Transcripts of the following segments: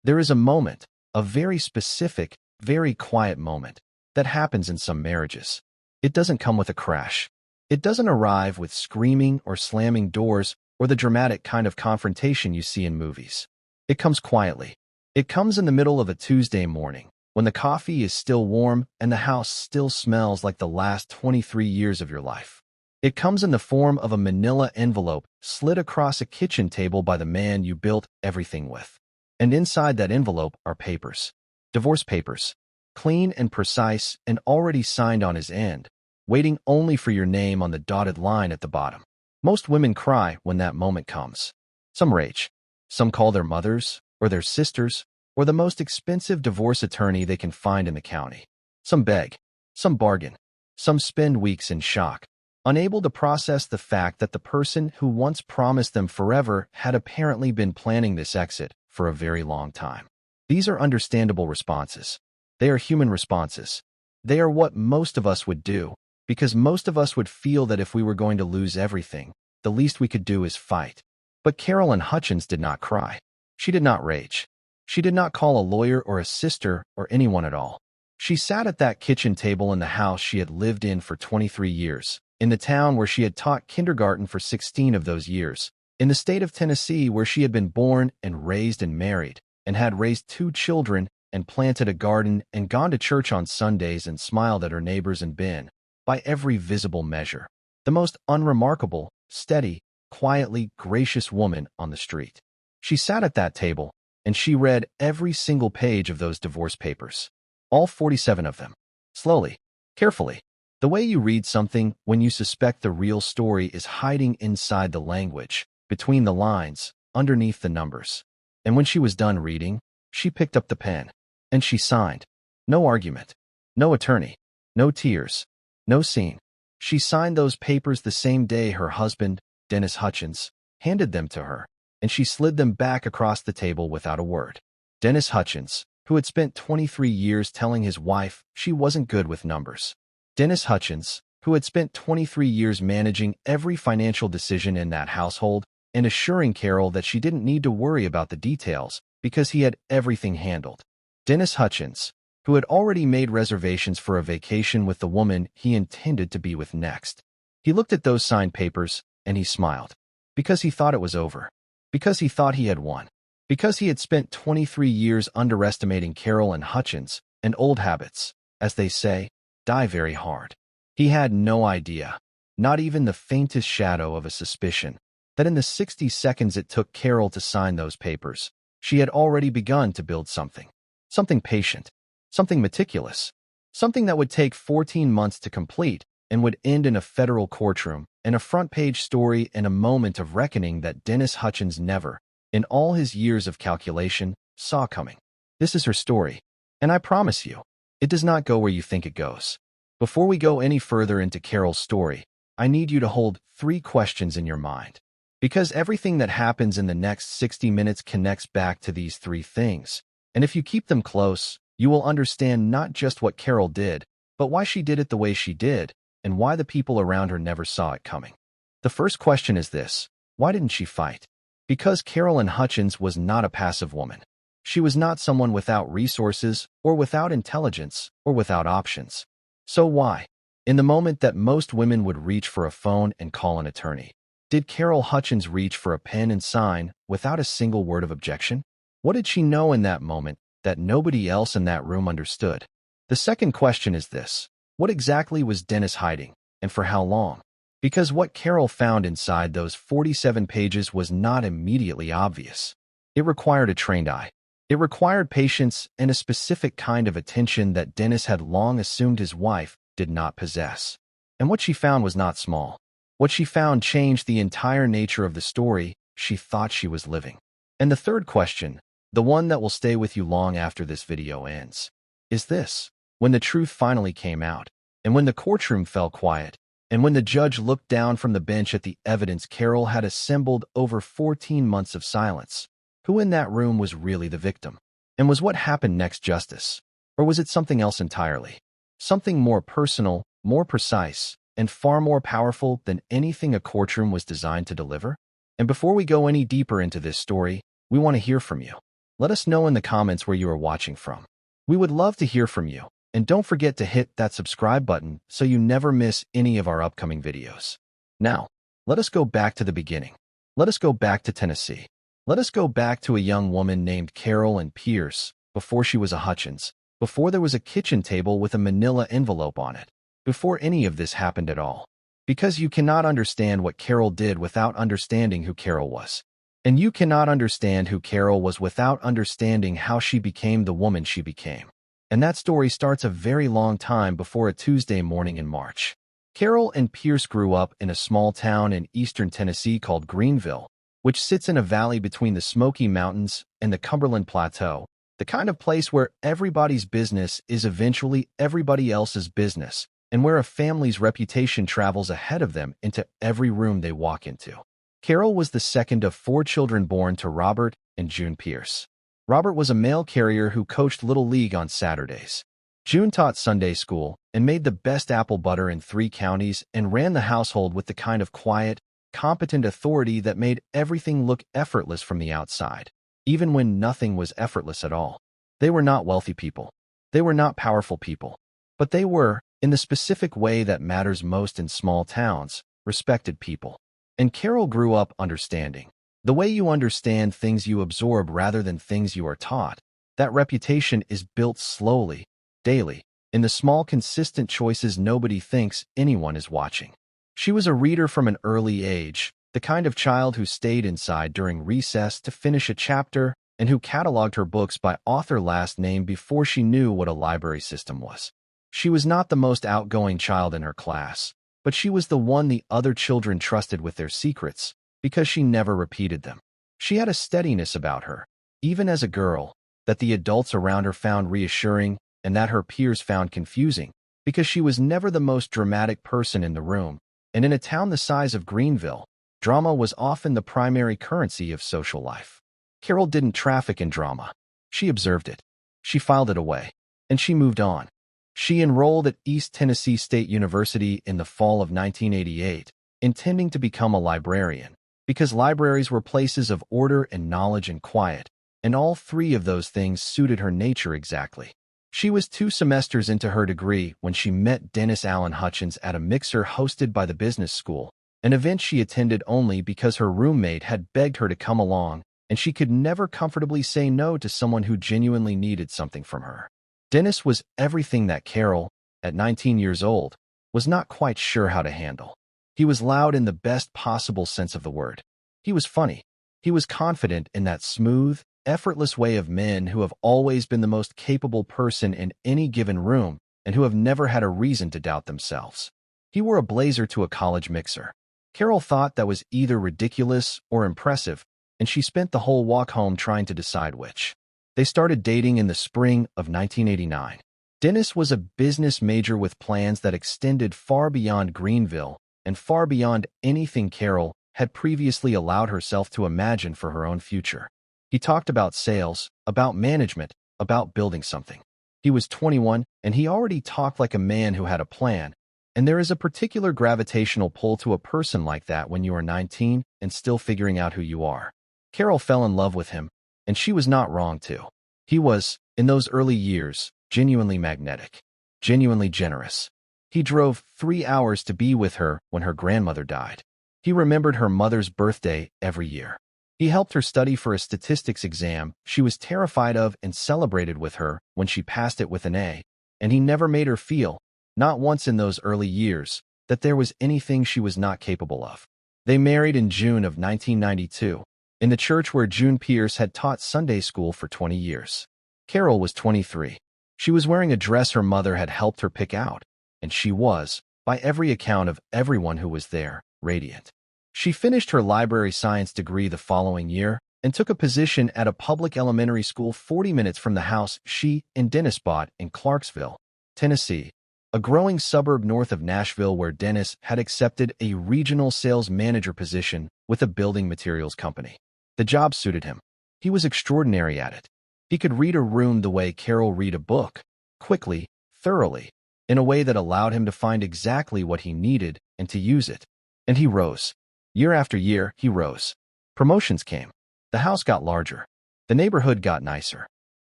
There is a moment, a very specific, very quiet moment, that happens in some marriages. It doesn't come with a crash. It doesn't arrive with screaming or slamming doors or the dramatic kind of confrontation you see in movies. It comes quietly. It comes in the middle of a Tuesday morning, when the coffee is still warm and the house still smells like the last 23 years of your life. It comes in the form of a manila envelope slid across a kitchen table by the man you built everything with. And inside that envelope are papers. Divorce papers. Clean and precise and already signed on his end, waiting only for your name on the dotted line at the bottom. Most women cry when that moment comes. Some rage. Some call their mothers, or their sisters, or the most expensive divorce attorney they can find in the county. Some beg. Some bargain. Some spend weeks in shock, unable to process the fact that the person who once promised them forever had apparently been planning this exit for a very long time. These are understandable responses. They are human responses. They are what most of us would do, because most of us would feel that if we were going to lose everything, the least we could do is fight. But Carolyn Hutchins did not cry. She did not rage. She did not call a lawyer or a sister or anyone at all. She sat at that kitchen table in the house she had lived in for 23 years, in the town where she had taught kindergarten for 16 of those years, in the state of Tennessee where she had been born and raised and married, and had raised 2 children and planted a garden and gone to church on Sundays and smiled at her neighbors and been, by every visible measure, the most unremarkable, steady, quietly gracious woman on the street. She sat at that table, and she read every single page of those divorce papers. All 47 of them. Slowly, carefully. The way you read something when you suspect the real story is hiding inside the language, between the lines, underneath the numbers. And when she was done reading, she picked up the pen. And she signed. No argument. No attorney. No tears. No scene. She signed those papers the same day her husband, Dennis Hutchins, handed them to her, and she slid them back across the table without a word. Dennis Hutchins, who had spent 23 years telling his wife she wasn't good with numbers. Dennis Hutchins, who had spent 23 years managing every financial decision in that household and assuring Carol that she didn't need to worry about the details because he had everything handled. Dennis Hutchins, who had already made reservations for a vacation with the woman he intended to be with next. He looked at those signed papers, and he smiled. Because he thought it was over. Because he thought he had won. Because he had spent 23 years underestimating Carolyn Hutchins, and old habits, as they say, die very hard. He had no idea, not even the faintest shadow of a suspicion, that in the 60 seconds it took Carol to sign those papers, she had already begun to build something. Something patient, something meticulous, something that would take 14 months to complete and would end in a federal courtroom, in a front-page story and a moment of reckoning that Dennis Hutchins never, in all his years of calculation, saw coming. This is her story, and I promise you, it does not go where you think it goes. Before we go any further into Carol's story, I need you to hold 3 questions in your mind, because everything that happens in the next 60 minutes connects back to these 3 things. And if you keep them close, you will understand not just what Carol did, but why she did it the way she did, and why the people around her never saw it coming. The first question is this: why didn't she fight? Because Carolyn Hutchins was not a passive woman. She was not someone without resources, or without intelligence, or without options. So why? In the moment that most women would reach for a phone and call an attorney, did Carol Hutchins reach for a pen and sign without a single word of objection? What did she know in that moment that nobody else in that room understood? The second question is this: what exactly was Dennis hiding, and for how long? Because what Carol found inside those 47 pages was not immediately obvious. It required a trained eye. It required patience and a specific kind of attention that Dennis had long assumed his wife did not possess. And what she found was not small. What she found changed the entire nature of the story she thought she was living. And the third question, the one that will stay with you long after this video ends, is this: when the truth finally came out, and when the courtroom fell quiet, and when the judge looked down from the bench at the evidence Carol had assembled over 14 months of silence, who in that room was really the victim? And was what happened next justice? Or was it something else entirely? Something more personal, more precise, and far more powerful than anything a courtroom was designed to deliver? And before we go any deeper into this story, we want to hear from you. Let us know in the comments where you are watching from. We would love to hear from you, and don't forget to hit that subscribe button so you never miss any of our upcoming videos. Now, let us go back to the beginning. Let us go back to Tennessee. Let us go back to a young woman named Carol Ann Pierce, before she was a Hutchins, before there was a kitchen table with a manila envelope on it, before any of this happened at all. Because you cannot understand what Carol did without understanding who Carol was. And you cannot understand who Carol was without understanding how she became the woman she became. And that story starts a very long time before a Tuesday morning in March. Carol Ann Pierce grew up in a small town in eastern Tennessee called Greenville, which sits in a valley between the Smoky Mountains and the Cumberland Plateau, the kind of place where everybody's business is eventually everybody else's business, and where a family's reputation travels ahead of them into every room they walk into. Carol was the second of 4 children born to Robert and June Pierce. Robert was a mail carrier who coached Little League on Saturdays. June taught Sunday school and made the best apple butter in 3 counties and ran the household with the kind of quiet, competent authority that made everything look effortless from the outside, even when nothing was effortless at all. They were not wealthy people. They were not powerful people. But they were, in the specific way that matters most in small towns, respected people. And Carol grew up understanding. The way you understand things you absorb rather than things you are taught. That reputation is built slowly, daily, in the small consistent choices nobody thinks anyone is watching. She was a reader from an early age, the kind of child who stayed inside during recess to finish a chapter and who cataloged her books by author last name before she knew what a library system was. She was not the most outgoing child in her class, but she was the one the other children trusted with their secrets, because she never repeated them. She had a steadiness about her, even as a girl, that the adults around her found reassuring and that her peers found confusing, because she was never the most dramatic person in the room, and in a town the size of Greenville, drama was often the primary currency of social life. Carol didn't traffic in drama. She observed it. She filed it away. And she moved on. She enrolled at East Tennessee State University in the fall of 1988, intending to become a librarian, because libraries were places of order and knowledge and quiet, and all 3 of those things suited her nature exactly. She was 2 semesters into her degree when she met Dennis Allen Hutchins at a mixer hosted by the business school, an event she attended only because her roommate had begged her to come along, and she could never comfortably say no to someone who genuinely needed something from her. Dennis was everything that Carol, at 19 years old, was not quite sure how to handle. He was loud in the best possible sense of the word. He was funny. He was confident in that smooth, effortless way of men who have always been the most capable person in any given room and who have never had a reason to doubt themselves. He wore a blazer to a college mixer. Carol thought that was either ridiculous or impressive, and she spent the whole walk home trying to decide which. They started dating in the spring of 1989. Dennis was a business major with plans that extended far beyond Greenville and far beyond anything Carol had previously allowed herself to imagine for her own future. He talked about sales, about management, about building something. He was 21, and he already talked like a man who had a plan, and there is a particular gravitational pull to a person like that when you are 19 and still figuring out who you are. Carol fell in love with him, and she was not wrong to. He was, in those early years, genuinely magnetic, genuinely generous. He drove 3 hours to be with her when her grandmother died. He remembered her mother's birthday every year. He helped her study for a statistics exam she was terrified of and celebrated with her when she passed it with an A, and he never made her feel, not once in those early years, that there was anything she was not capable of. They married in June of 1992, in the church where June Pierce had taught Sunday school for 20 years. Carol was 23. She was wearing a dress her mother had helped her pick out, and she was, by every account of everyone who was there, radiant. She finished her library science degree the following year and took a position at a public elementary school 40 minutes from the house she and Dennis bought in Clarksville, Tennessee, a growing suburb north of Nashville where Dennis had accepted a regional sales manager position with a building materials company. The job suited him. He was extraordinary at it. He could read a room the way Carol read a book, quickly, thoroughly, in a way that allowed him to find exactly what he needed and to use it. And he rose. Year after year, he rose. Promotions came. The house got larger. The neighborhood got nicer.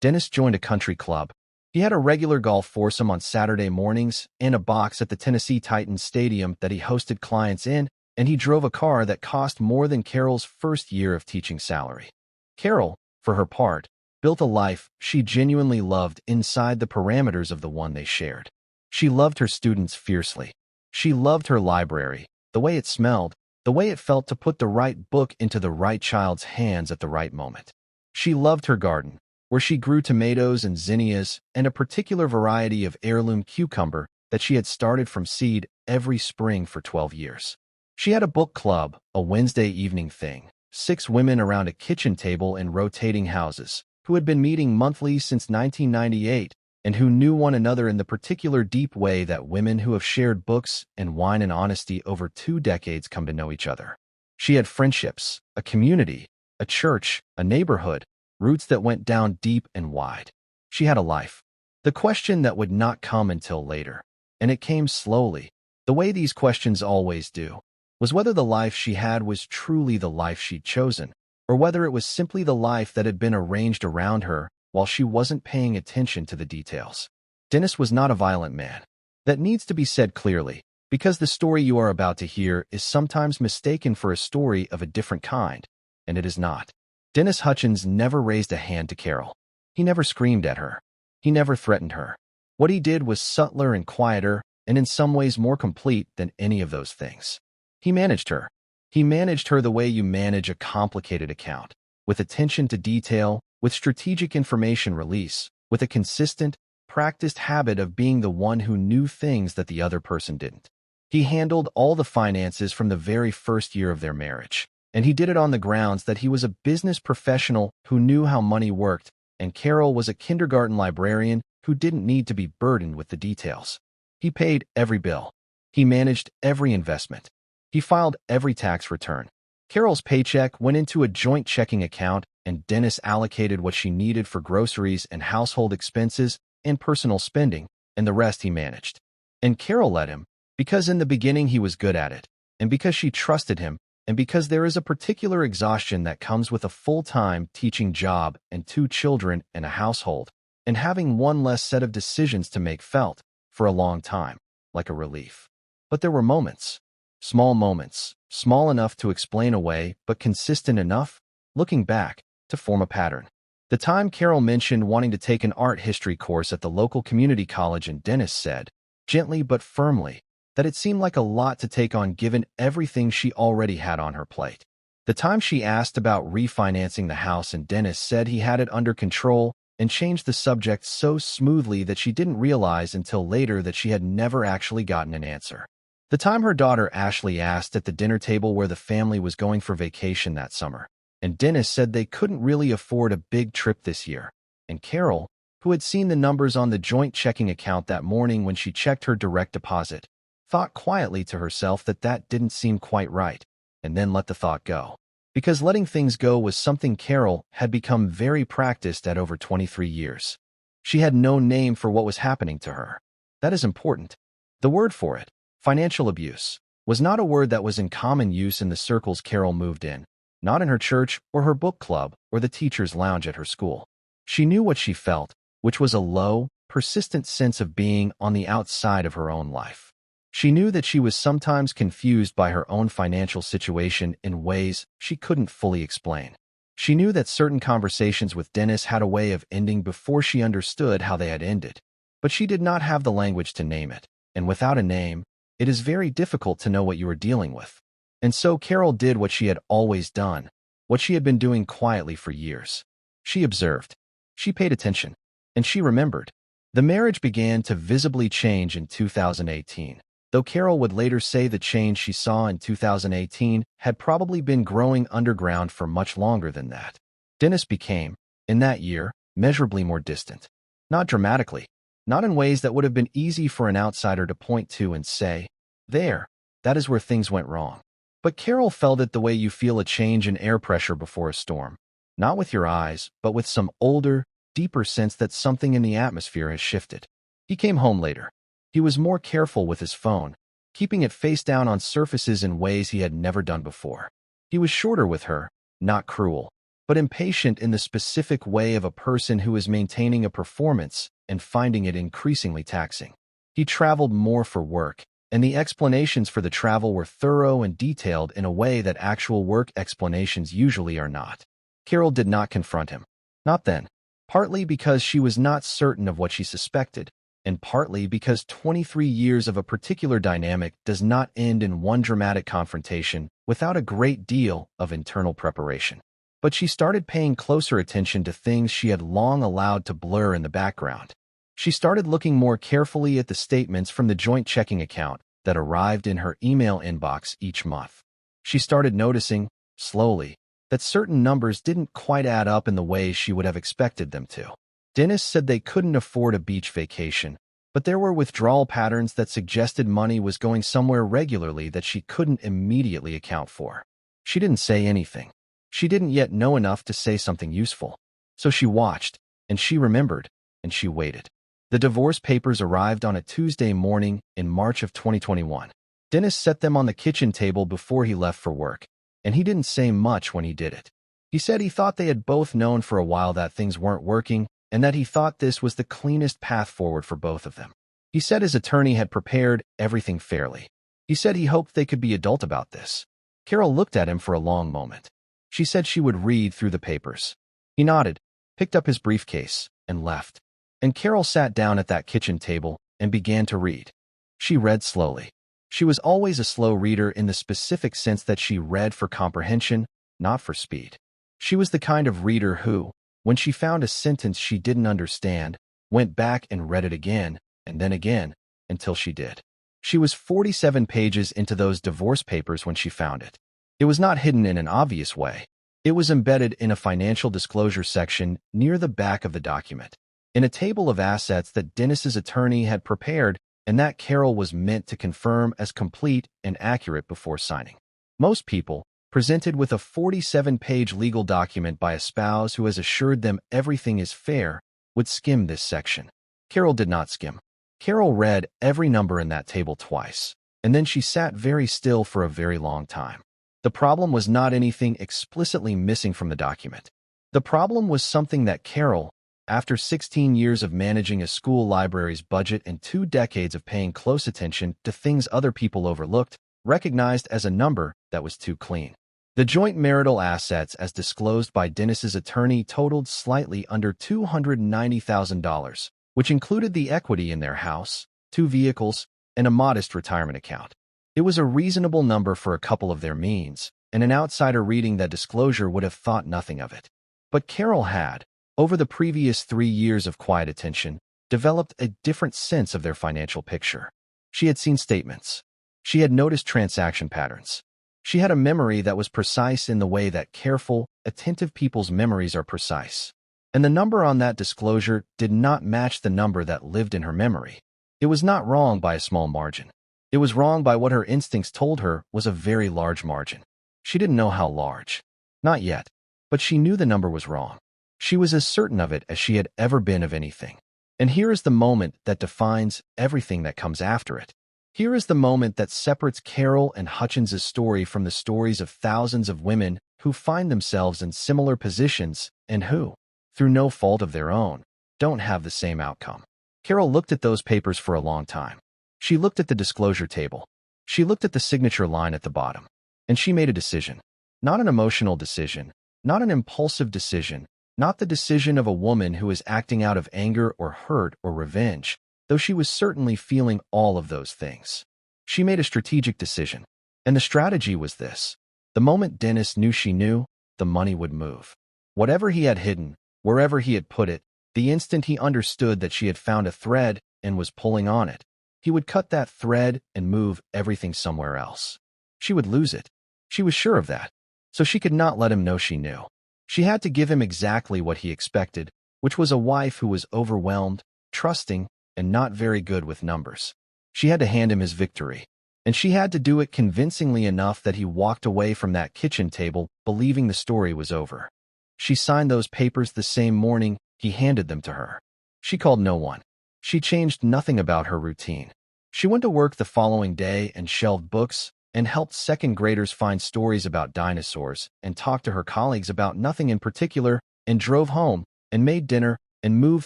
Dennis joined a country club. He had a regular golf foursome on Saturday mornings and a box at the Tennessee Titans Stadium that he hosted clients in, and he drove a car that cost more than Carol's first year of teaching salary. Carol, for her part, built a life she genuinely loved inside the parameters of the one they shared. She loved her students fiercely. She loved her library, the way it smelled, the way it felt to put the right book into the right child's hands at the right moment. She loved her garden, where she grew tomatoes and zinnias and a particular variety of heirloom cucumber that she had started from seed every spring for 12 years. She had a book club, a Wednesday evening thing, 6 women around a kitchen table in rotating houses, who had been meeting monthly since 1998 and who knew one another in the particular deep way that women who have shared books and wine and honesty over 2 decades come to know each other. She had friendships, a community, a church, a neighborhood, roots that went down deep and wide. She had a life. The question that would not come until later, and it came slowly, the way these questions always do, was whether the life she had was truly the life she'd chosen, or whether it was simply the life that had been arranged around her while she wasn't paying attention to the details. Dennis was not a violent man. That needs to be said clearly, because the story you are about to hear is sometimes mistaken for a story of a different kind, and it is not. Dennis Hutchins never raised a hand to Carol. He never screamed at her. He never threatened her. What he did was subtler and quieter, and in some ways more complete than any of those things. He managed her. He managed her the way you manage a complicated account, with attention to detail, with strategic information release, with a consistent, practiced habit of being the one who knew things that the other person didn't. He handled all the finances from the very first year of their marriage, and he did it on the grounds that he was a business professional who knew how money worked, and Carol was a kindergarten librarian who didn't need to be burdened with the details. He paid every bill. He managed every investment. He filed every tax return. Carol's paycheck went into a joint checking account, and Dennis allocated what she needed for groceries and household expenses and personal spending, and the rest he managed. And Carol let him, because in the beginning he was good at it, and because she trusted him, and because there is a particular exhaustion that comes with a full-time teaching job and 2 children and a household, and having one less set of decisions to make felt, for a long time, like a relief. But there were moments, small enough to explain away, but consistent enough, looking back, to form a pattern. The time Carol mentioned wanting to take an art history course at the local community college, and Dennis said, gently but firmly, that it seemed like a lot to take on given everything she already had on her plate. The time she asked about refinancing the house, and Dennis said he had it under control and changed the subject so smoothly that she didn't realize until later that she had never actually gotten an answer. The time her daughter Ashley asked at the dinner table where the family was going for vacation that summer, and Dennis said they couldn't really afford a big trip this year, and Carol, who had seen the numbers on the joint checking account that morning when she checked her direct deposit, thought quietly to herself that that didn't seem quite right, and then let the thought go. Because letting things go was something Carol had become very practiced at over 23 years. She had no name for what was happening to her. That is important. The word for it, financial abuse, was not a word that was in common use in the circles Carol moved in, not in her church or her book club or the teacher's lounge at her school. She knew what she felt, which was a low, persistent sense of being on the outside of her own life. She knew that she was sometimes confused by her own financial situation in ways she couldn't fully explain. She knew that certain conversations with Dennis had a way of ending before she understood how they had ended, but she did not have the language to name it, and without a name, it is very difficult to know what you are dealing with. And so Carol did what she had always done, what she had been doing quietly for years. She observed. She paid attention. And she remembered. The marriage began to visibly change in 2018, though Carol would later say the change she saw in 2018 had probably been growing underground for much longer than that. Dennis became, in that year, measurably more distant. Not dramatically, not in ways that would have been easy for an outsider to point to and say, there, that is where things went wrong. But Carol felt it the way you feel a change in air pressure before a storm, not with your eyes, but with some older, deeper sense that something in the atmosphere has shifted. He came home later. He was more careful with his phone, keeping it face down on surfaces in ways he had never done before. He was shorter with her, not cruel, but impatient in the specific way of a person who is maintaining a performance and finding it increasingly taxing. He traveled more for work, and the explanations for the travel were thorough and detailed in a way that actual work explanations usually are not. Carol did not confront him. Not then. Partly because she was not certain of what she suspected, and partly because 23 years of a particular dynamic does not end in one dramatic confrontation without a great deal of internal preparation. But she started paying closer attention to things she had long allowed to blur in the background. She started looking more carefully at the statements from the joint checking account that arrived in her email inbox each month. She started noticing, slowly, that certain numbers didn't quite add up in the ways she would have expected them to. Dennis said they couldn't afford a beach vacation, but there were withdrawal patterns that suggested money was going somewhere regularly that she couldn't immediately account for. She didn't say anything. She didn't yet know enough to say something useful. So she watched, and she remembered, and she waited. The divorce papers arrived on a Tuesday morning in March of 2021. Dennis set them on the kitchen table before he left for work, and he didn't say much when he did it. He said he thought they had both known for a while that things weren't working, and that he thought this was the cleanest path forward for both of them. He said his attorney had prepared everything fairly. He said he hoped they could be adult about this. Carol looked at him for a long moment. She said she would read through the papers. He nodded, picked up his briefcase, and left. And Carol sat down at that kitchen table and began to read. She read slowly. She was always a slow reader in the specific sense that she read for comprehension, not for speed. She was the kind of reader who, when she found a sentence she didn't understand, went back and read it again, and then again, until she did. She was 47 pages into those divorce papers when she found it. It was not hidden in an obvious way. It was embedded in a financial disclosure section near the back of the document, in a table of assets that Dennis's attorney had prepared and that Carol was meant to confirm as complete and accurate before signing. Most people, presented with a 47-page legal document by a spouse who has assured them everything is fair, would skim this section. Carol did not skim. Carol read every number in that table twice, and then she sat very still for a very long time. The problem was not anything explicitly missing from the document. The problem was something that Carol, after 16 years of managing a school library's budget and 2 decades of paying close attention to things other people overlooked, recognized as a number that was too clean. The joint marital assets as disclosed by Dennis's attorney totaled slightly under $290,000, which included the equity in their house, 2 vehicles, and a modest retirement account. It was a reasonable number for a couple of their means, and an outsider reading that disclosure would have thought nothing of it. But Carol had, over the previous 3 years of quiet attention, developed a different sense of their financial picture. She had seen statements. She had noticed transaction patterns. She had a memory that was precise in the way that careful, attentive people's memories are precise. And the number on that disclosure did not match the number that lived in her memory. It was not wrong by a small margin. It was wrong by what her instincts told her was a very large margin. She didn't know how large. Not yet. But she knew the number was wrong. She was as certain of it as she had ever been of anything. And here is the moment that defines everything that comes after it. Here is the moment that separates Carol and Hutchins's story from the stories of thousands of women who find themselves in similar positions and who, through no fault of their own, don't have the same outcome. Carol looked at those papers for a long time. She looked at the disclosure table. She looked at the signature line at the bottom. And she made a decision. Not an emotional decision, not an impulsive decision, not the decision of a woman who is acting out of anger or hurt or revenge, though she was certainly feeling all of those things. She made a strategic decision. And the strategy was this. The moment Dennis knew she knew, the money would move. Whatever he had hidden, wherever he had put it, the instant he understood that she had found a thread and was pulling on it, he would cut that thread and move everything somewhere else. She would lose it. She was sure of that. So she could not let him know she knew. She had to give him exactly what he expected, which was a wife who was overwhelmed, trusting, and not very good with numbers. She had to hand him his victory. And she had to do it convincingly enough that he walked away from that kitchen table believing the story was over. She signed those papers the same morning he handed them to her. She called no one. She changed nothing about her routine. She went to work the following day and shelved books, and helped second graders find stories about dinosaurs and talked to her colleagues about nothing in particular and drove home and made dinner and moved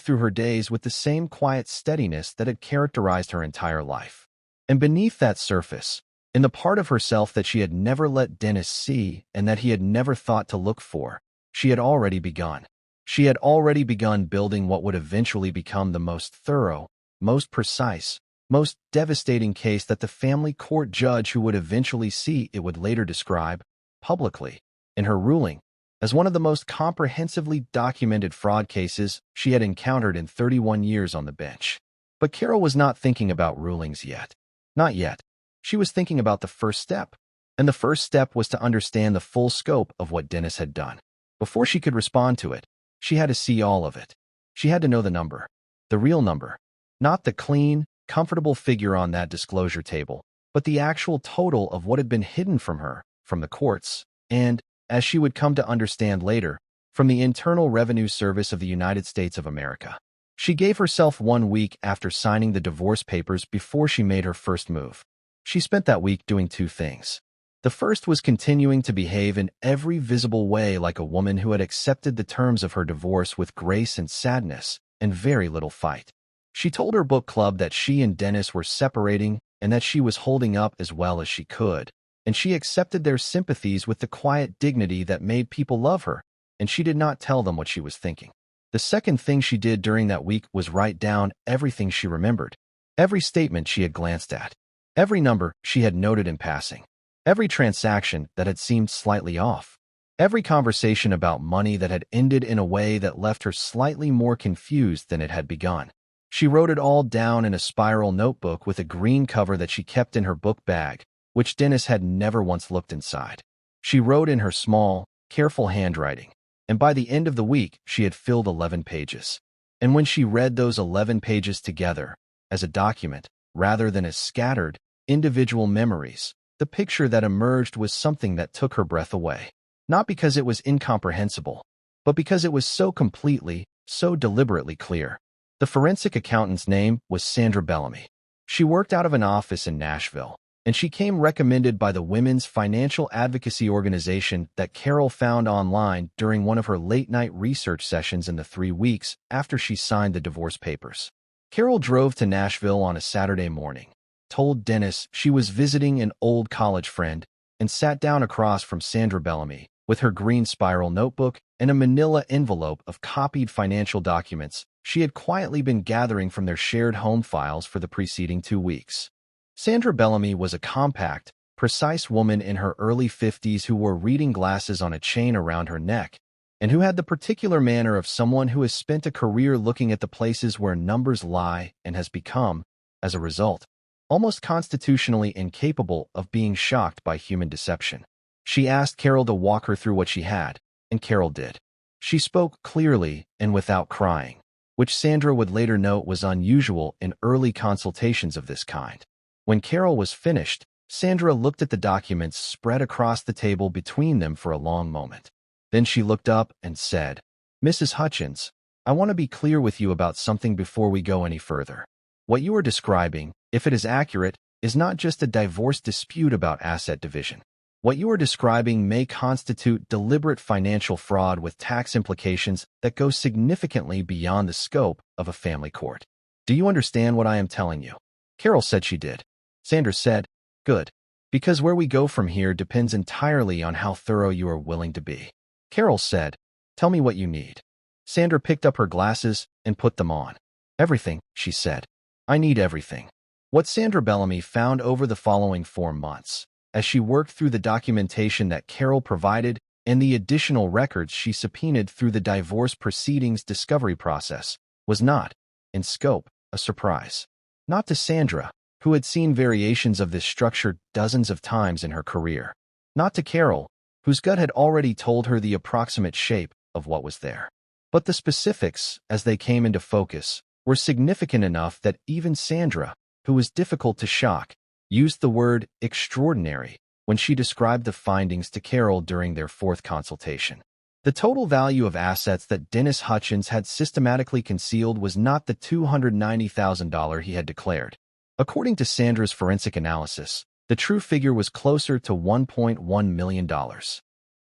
through her days with the same quiet steadiness that had characterized her entire life. And beneath that surface, in the part of herself that she had never let Dennis see and that he had never thought to look for, she had already begun. She had already begun building what would eventually become the most thorough, most precise, most devastating case that the family court judge who would eventually see it would later describe, publicly, in her ruling, as one of the most comprehensively documented fraud cases she had encountered in 31 years on the bench. But Carol was not thinking about rulings yet. Not yet. She was thinking about the first step. And the first step was to understand the full scope of what Dennis had done. Before she could respond to it, she had to see all of it. She had to know the number. The real number. Not the clean, comfortable figure on that disclosure table, but the actual total of what had been hidden from her, from the courts, and, as she would come to understand later, from the Internal Revenue Service of the United States of America. She gave herself 1 week after signing the divorce papers before she made her first move. She spent that week doing 2 things. The first was continuing to behave in every visible way like a woman who had accepted the terms of her divorce with grace and sadness, and very little fight. She told her book club that she and Dennis were separating and that she was holding up as well as she could, and she accepted their sympathies with the quiet dignity that made people love her, and she did not tell them what she was thinking. The second thing she did during that week was write down everything she remembered, every statement she had glanced at, every number she had noted in passing, every transaction that had seemed slightly off, every conversation about money that had ended in a way that left her slightly more confused than it had begun. She wrote it all down in a spiral notebook with a green cover that she kept in her book bag, which Dennis had never once looked inside. She wrote in her small, careful handwriting, and by the end of the week, she had filled 11 pages. And when she read those 11 pages together, as a document, rather than as scattered, individual memories, the picture that emerged was something that took her breath away. Not because it was incomprehensible, but because it was so completely, so deliberately clear. The forensic accountant's name was Sandra Bellamy. She worked out of an office in Nashville, and she came recommended by the women's financial advocacy organization that Carol found online during one of her late-night research sessions in the 3 weeks after she signed the divorce papers. Carol drove to Nashville on a Saturday morning, told Dennis she was visiting an old college friend, and sat down across from Sandra Bellamy with her green spiral notebook and a manila envelope of copied financial documents she had quietly been gathering from their shared home files for the preceding 2 weeks. Sandra Bellamy was a compact, precise woman in her early 50s who wore reading glasses on a chain around her neck, and who had the particular manner of someone who has spent a career looking at the places where numbers lie and has become, as a result, almost constitutionally incapable of being shocked by human deception. She asked Carol to walk her through what she had, and Carol did. She spoke clearly and without crying, which Sandra would later note was unusual in early consultations of this kind. When Carol was finished, Sandra looked at the documents spread across the table between them for a long moment. Then she looked up and said, "Mrs. Hutchins, I want to be clear with you about something before we go any further. What you are describing, if it is accurate, is not just a divorce dispute about asset division. What you are describing may constitute deliberate financial fraud with tax implications that go significantly beyond the scope of a family court. Do you understand what I am telling you?" Carol said she did. Sandra said, "Good. Because where we go from here depends entirely on how thorough you are willing to be." Carol said, "Tell me what you need." Sandra picked up her glasses and put them on. "Everything," she said. "I need everything." What Sandra Bellamy found over the following 4 months, as she worked through the documentation that Carol provided and the additional records she subpoenaed through the divorce proceedings discovery process, was not, in scope, a surprise. Not to Sandra, who had seen variations of this structure dozens of times in her career. Not to Carol, whose gut had already told her the approximate shape of what was there. But the specifics, as they came into focus, were significant enough that even Sandra, who was difficult to shock, used the word extraordinary when she described the findings to Carol during their 4th consultation. The total value of assets that Dennis Hutchins had systematically concealed was not the $290,000 he had declared. According to Sandra's forensic analysis, The true figure was closer to $1.1 million,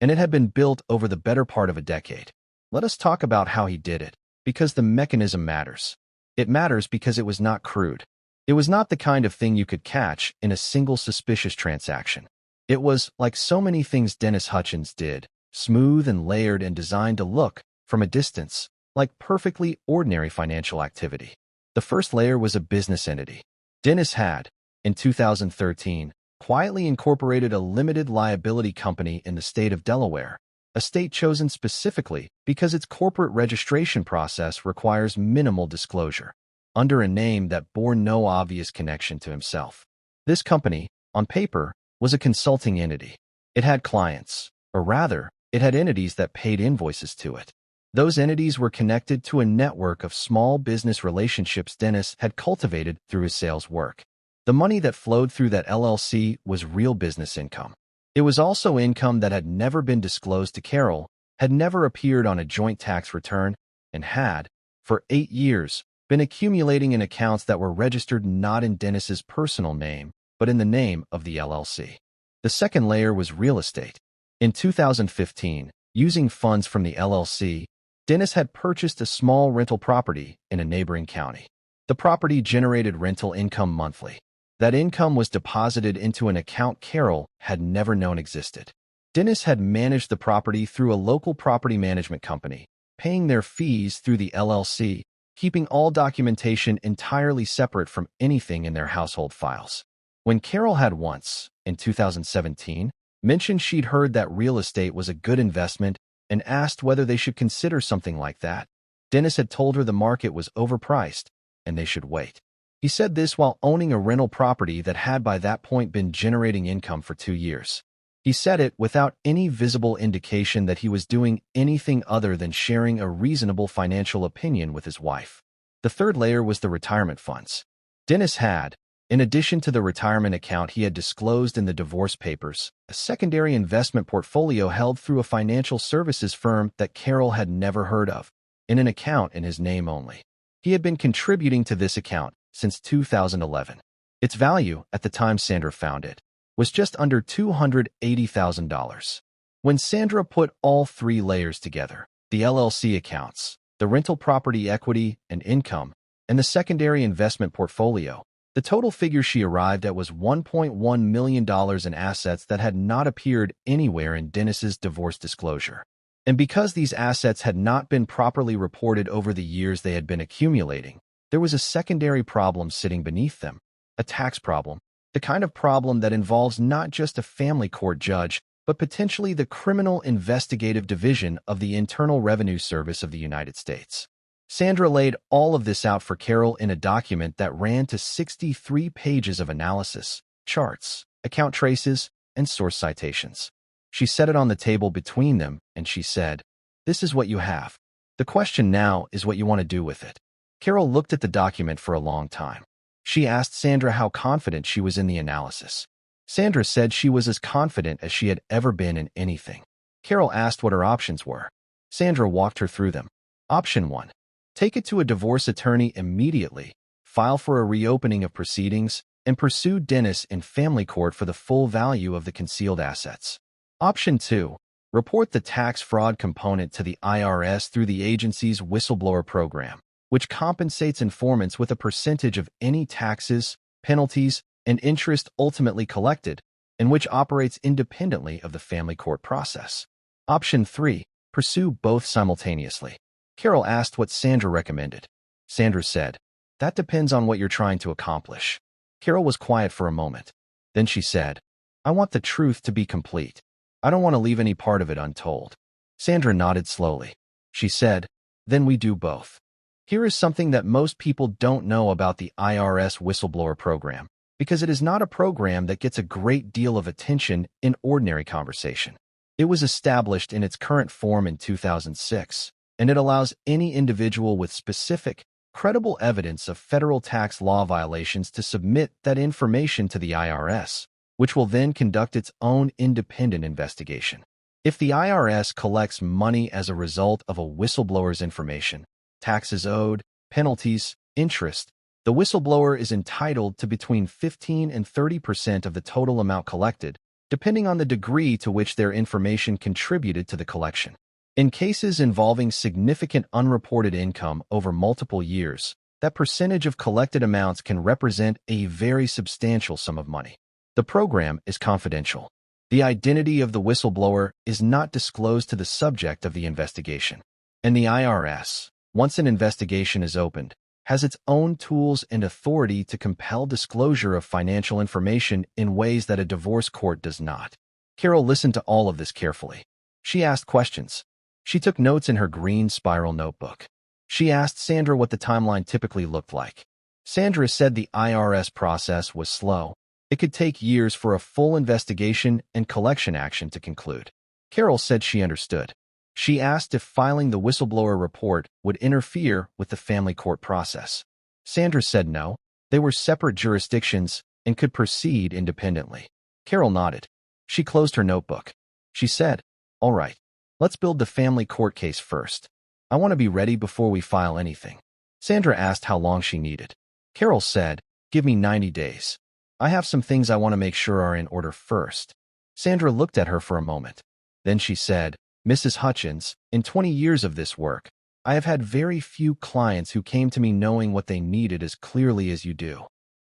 and it had been built over the better part of a decade. Let us talk about how he did it, because the mechanism matters. It matters because it was not crude. It was not the kind of thing you could catch in a single suspicious transaction. It was, like so many things Dennis Hutchins did, smooth and layered and designed to look, from a distance, like perfectly ordinary financial activity. The first layer was a business entity. Dennis had, in 2013, quietly incorporated a limited liability company in the state of Delaware, a state chosen specifically because its corporate registration process requires minimal disclosure, under a name that bore no obvious connection to himself. This company, on paper, was a consulting entity. It had clients, or rather, it had entities that paid invoices to it. Those entities were connected to a network of small business relationships Dennis had cultivated through his sales work. The money that flowed through that LLC was real business income. It was also income that had never been disclosed to Carol, had never appeared on a joint tax return, and had, for 8 years, been accumulating in accounts that were registered not in Dennis's personal name, but in the name of the LLC. The second layer was real estate. In 2015, using funds from the LLC, Dennis had purchased a small rental property in a neighboring county. The property generated rental income monthly. That income was deposited into an account Carol had never known existed. Dennis had managed the property through a local property management company, paying their fees through the LLC, keeping all documentation entirely separate from anything in their household files. When Carol had once, in 2017, mentioned she'd heard that real estate was a good investment and asked whether they should consider something like that, Dennis had told her the market was overpriced and they should wait. He said this while owning a rental property that had by that point been generating income for 2 years. He said it without any visible indication that he was doing anything other than sharing a reasonable financial opinion with his wife. The third layer was the retirement funds. Dennis had, in addition to the retirement account he had disclosed in the divorce papers, a secondary investment portfolio held through a financial services firm that Carol had never heard of, in an account in his name only. He had been contributing to this account since 2011. Its value, at the time Sandra found it, was just under $280,000. When Sandra put all 3 layers together, the LLC accounts, the rental property equity and income, and the secondary investment portfolio, the total figure she arrived at was $1.1 million in assets that had not appeared anywhere in Dennis's divorce disclosure. And because these assets had not been properly reported over the years they had been accumulating, there was a secondary problem sitting beneath them, a tax problem, the kind of problem that involves not just a family court judge, but potentially the Criminal Investigative Division of the Internal Revenue Service of the United States. Sandra laid all of this out for Carol in a document that ran to 63 pages of analysis, charts, account traces, and source citations. She set it on the table between them, and she said, "This is what you have. The question now is what you want to do with it." Carol looked at the document for a long time. She asked Sandra how confident she was in the analysis. Sandra said she was as confident as she had ever been in anything. Carol asked what her options were. Sandra walked her through them. Option 1. Take it to a divorce attorney immediately, file for a reopening of proceedings, and pursue Dennis in family court for the full value of the concealed assets. Option 2. Report the tax fraud component to the IRS through the agency's whistleblower program, which compensates informants with a percentage of any taxes, penalties, and interest ultimately collected, and which operates independently of the family court process. Option 3. Pursue both simultaneously. Carol asked what Sandra recommended. Sandra said, "That depends on what you're trying to accomplish." Carol was quiet for a moment. Then she said, "I want the truth to be complete. I don't want to leave any part of it untold." Sandra nodded slowly. She said, "Then we do both. Here is something that most people don't know about the IRS whistleblower program, because it is not a program that gets a great deal of attention in ordinary conversation. It was established in its current form in 2006, and it allows any individual with specific, credible evidence of federal tax law violations to submit that information to the IRS, which will then conduct its own independent investigation. If the IRS collects money as a result of a whistleblower's information, taxes owed, penalties, interest, The whistleblower is entitled to between 15 and 30% of the total amount collected, depending on the degree to which their information contributed to the collection. In cases involving significant unreported income over multiple years, that percentage of collected amounts can represent a very substantial sum of money. The program is confidential. The identity of the whistleblower is not disclosed to the subject of the investigation. And the IRS, once an investigation is opened, has its own tools and authority to compel disclosure of financial information in ways that a divorce court does not. Carol listened to all of this carefully. She asked questions. She took notes in her green spiral notebook. She asked Sandra what the timeline typically looked like. Sandra said the IRS process was slow. It could take years for a full investigation and collection action to conclude. Carol said she understood. She asked if filing the whistleblower report would interfere with the family court process. Sandra said no. They were separate jurisdictions and could proceed independently. Carol nodded. She closed her notebook. She said, "All right, let's build the family court case first. I want to be ready before we file anything." Sandra asked how long she needed. Carol said, "Give me 90 days. I have some things I want to make sure are in order first." Sandra looked at her for a moment. Then she said, "Mrs. Hutchins, in 20 years of this work, I have had very few clients who came to me knowing what they needed as clearly as you do."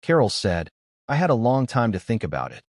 Carol said, "I had a long time to think about it."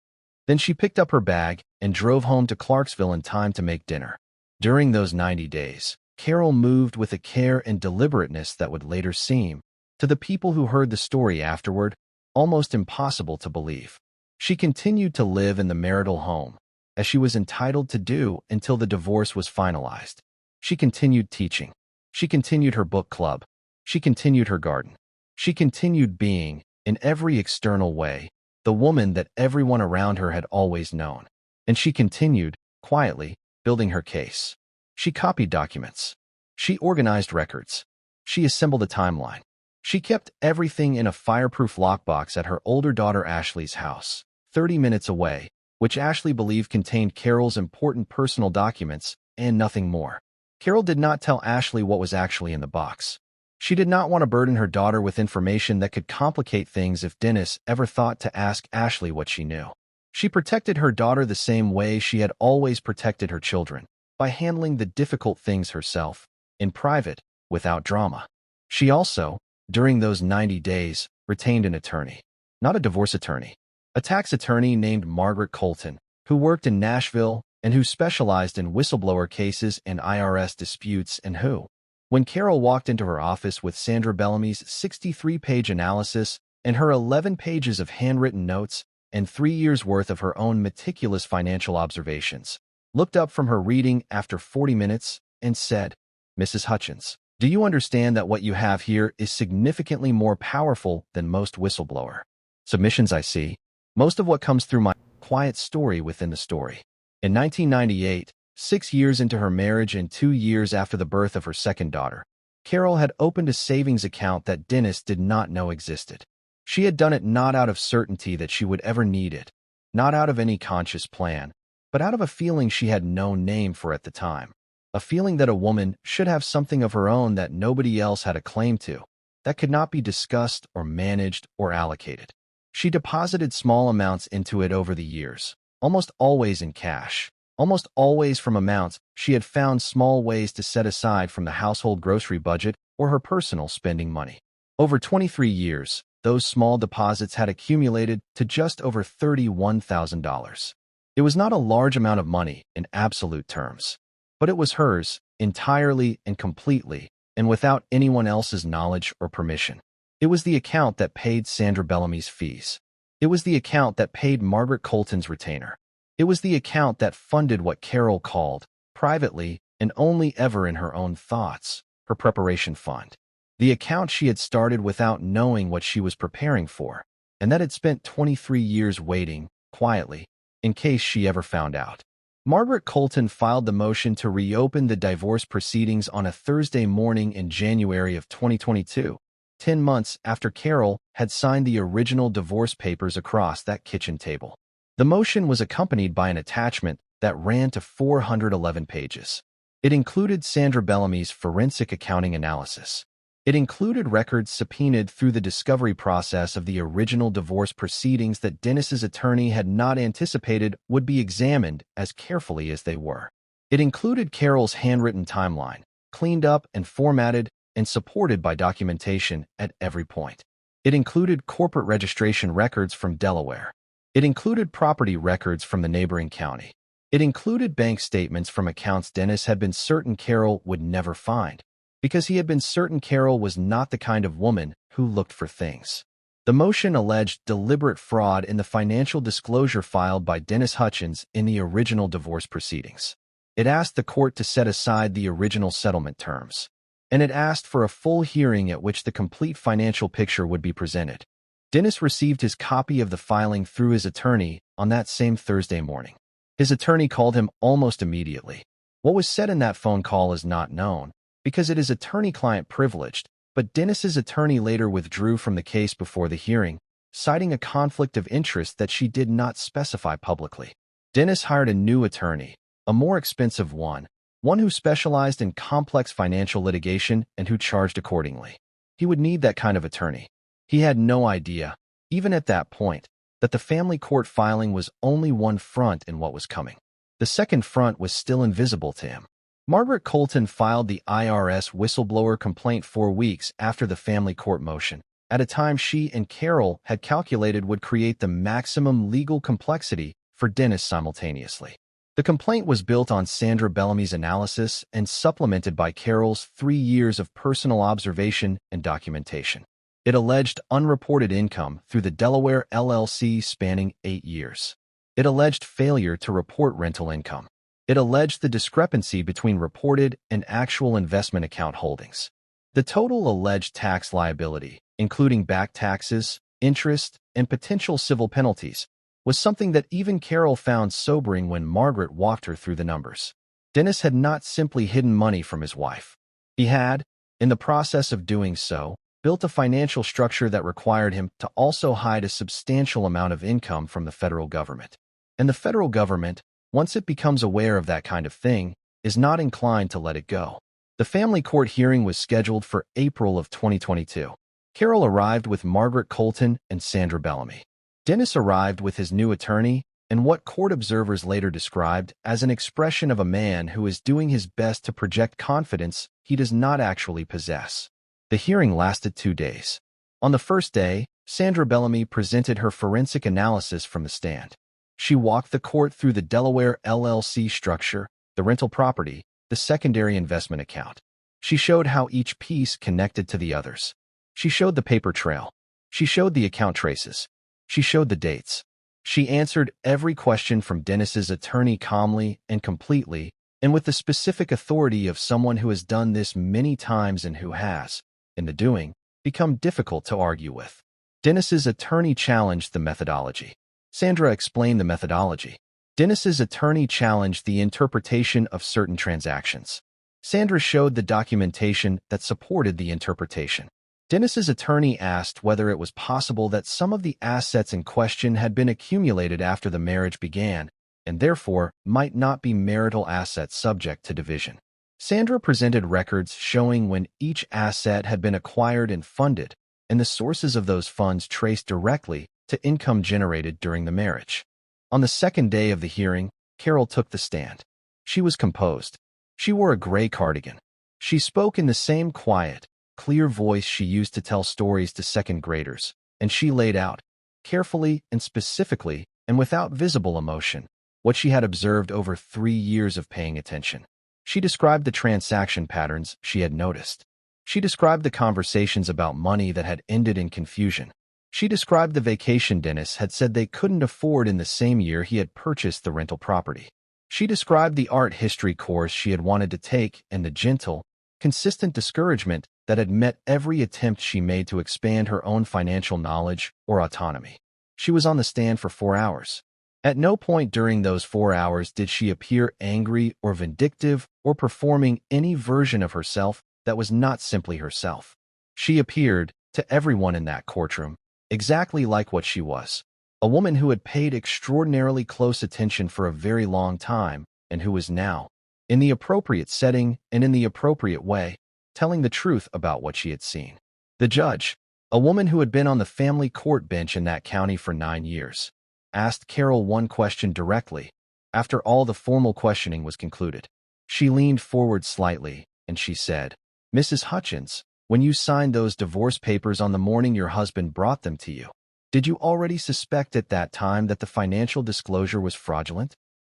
Then she picked up her bag and drove home to Clarksville in time to make dinner. During those 90 days, Carol moved with a care and deliberateness that would later seem, to the people who heard the story afterward, almost impossible to believe. She continued to live in the marital home, as she was entitled to do until the divorce was finalized. She continued teaching. She continued her book club. She continued her garden. She continued being, in every external way, the woman that everyone around her had always known. And she continued, quietly, building her case. She copied documents. She organized records. She assembled a timeline. She kept everything in a fireproof lockbox at her older daughter Ashley's house, 30 minutes away, which Ashley believed contained Carol's important personal documents and nothing more. Carol did not tell Ashley what was actually in the box. She did not want to burden her daughter with information that could complicate things if Dennis ever thought to ask Ashley what she knew. She protected her daughter the same way she had always protected her children, by handling the difficult things herself, in private, without drama. She also, during those 90 days, retained an attorney. Not a divorce attorney. A tax attorney named Margaret Colton, who worked in Nashville and who specialized in whistleblower cases and IRS disputes and who, when Carol walked into her office with Sandra Bellamy's 63-page analysis and her 11 pages of handwritten notes and 3 years' worth of her own meticulous financial observations, looked up from her reading after 40 minutes and said, "Mrs. Hutchins, do you understand that what you have here is significantly more powerful than most whistleblower submissions I see? Most of what comes through my quiet story within the story." In 1998, 6 years into her marriage and 2 years after the birth of her second daughter, Carol had opened a savings account that Dennis did not know existed. She had done it not out of certainty that she would ever need it, not out of any conscious plan, but out of a feeling she had no name for at the time. A feeling that a woman should have something of her own that nobody else had a claim to, that could not be discussed or managed or allocated. She deposited small amounts into it over the years, almost always in cash, almost always from amounts she had found small ways to set aside from the household grocery budget or her personal spending money. Over 23 years, those small deposits had accumulated to just over $31,000. It was not a large amount of money in absolute terms, but it was hers, entirely and completely, and without anyone else's knowledge or permission. It was the account that paid Sandra Bellamy's fees. It was the account that paid Margaret Colton's retainer. It was the account that funded what Carol called, privately and only ever in her own thoughts, her preparation fund. The account she had started without knowing what she was preparing for, and that had spent 23 years waiting, quietly, in case she ever found out. Margaret Colton filed the motion to reopen the divorce proceedings on a Thursday morning in January of 2022. 10 months after Carol had signed the original divorce papers across that kitchen table. The motion was accompanied by an attachment that ran to 411 pages. It included Sandra Bellamy's forensic accounting analysis. It included records subpoenaed through the discovery process of the original divorce proceedings that Dennis's attorney had not anticipated would be examined as carefully as they were. It included Carol's handwritten timeline, cleaned up and formatted and supported by documentation at every point. It included corporate registration records from Delaware. It included property records from the neighboring county. It included bank statements from accounts Dennis had been certain Carol would never find, because he had been certain Carol was not the kind of woman who looked for things. The motion alleged deliberate fraud in the financial disclosure filed by Dennis Hutchins in the original divorce proceedings. It asked the court to set aside the original settlement terms, and it asked for a full hearing at which the complete financial picture would be presented. Dennis received his copy of the filing through his attorney on that same Thursday morning. His attorney called him almost immediately. What was said in that phone call is not known, because it is attorney-client privileged, but Dennis's attorney later withdrew from the case before the hearing, citing a conflict of interest that she did not specify publicly. Dennis hired a new attorney, a more expensive one who specialized in complex financial litigation and who charged accordingly. He would need that kind of attorney. He had no idea, even at that point, that the family court filing was only one front in what was coming. The second front was still invisible to him. Margaret Colton filed the IRS whistleblower complaint 4 weeks after the family court motion, at a time she and Carol had calculated would create the maximum legal complexity for Dennis simultaneously. The complaint was built on Sandra Bellamy's analysis and supplemented by Carol's 3 years of personal observation and documentation. It alleged unreported income through the Delaware LLC spanning 8 years. It alleged failure to report rental income. It alleged the discrepancy between reported and actual investment account holdings. The total alleged tax liability, including back taxes, interest, and potential civil penalties, was something that even Carol found sobering when Margaret walked her through the numbers. Dennis had not simply hidden money from his wife. He had, in the process of doing so, built a financial structure that required him to also hide a substantial amount of income from the federal government. And the federal government, once it becomes aware of that kind of thing, is not inclined to let it go. The family court hearing was scheduled for April of 2022. Carol arrived with Margaret Colton and Sandra Bellamy. Dennis arrived with his new attorney and what court observers later described as an expression of a man who is doing his best to project confidence he does not actually possess. The hearing lasted 2 days. On the first day, Sandra Bellamy presented her forensic analysis from the stand. She walked the court through the Delaware LLC structure, the rental property, the secondary investment account. She showed how each piece connected to the others. She showed the paper trail. She showed the account traces. She showed the dates. She answered every question from Dennis's attorney calmly and completely, and with the specific authority of someone who has done this many times and who has, in the doing, become difficult to argue with. Dennis's attorney challenged the methodology. Sandra explained the methodology. Dennis's attorney challenged the interpretation of certain transactions. Sandra showed the documentation that supported the interpretation. Dennis's attorney asked whether it was possible that some of the assets in question had been accumulated after the marriage began, and therefore might not be marital assets subject to division. Sandra presented records showing when each asset had been acquired and funded, and the sources of those funds traced directly to income generated during the marriage. On the second day of the hearing, Carol took the stand. She was composed. She wore a gray cardigan. She spoke in the same quiet, clear voice she used to tell stories to second graders, and she laid out, carefully and specifically, and without visible emotion, what she had observed over 3 years of paying attention. She described the transaction patterns she had noticed. She described the conversations about money that had ended in confusion. She described the vacation Dennis had said they couldn't afford in the same year he had purchased the rental property. She described the art history course she had wanted to take and the gentle, consistent discouragement that had met every attempt she made to expand her own financial knowledge or autonomy. She was on the stand for 4 hours. At no point during those 4 hours did she appear angry or vindictive or performing any version of herself that was not simply herself. She appeared, to everyone in that courtroom, exactly like what she was, a woman who had paid extraordinarily close attention for a very long time and who was now, in the appropriate setting and in the appropriate way, telling the truth about what she had seen. The judge, a woman who had been on the family court bench in that county for 9 years, asked Carol one question directly. After all the formal questioning was concluded, she leaned forward slightly, and she said, "Mrs. Hutchins, when you signed those divorce papers on the morning your husband brought them to you, did you already suspect at that time that the financial disclosure was fraudulent?"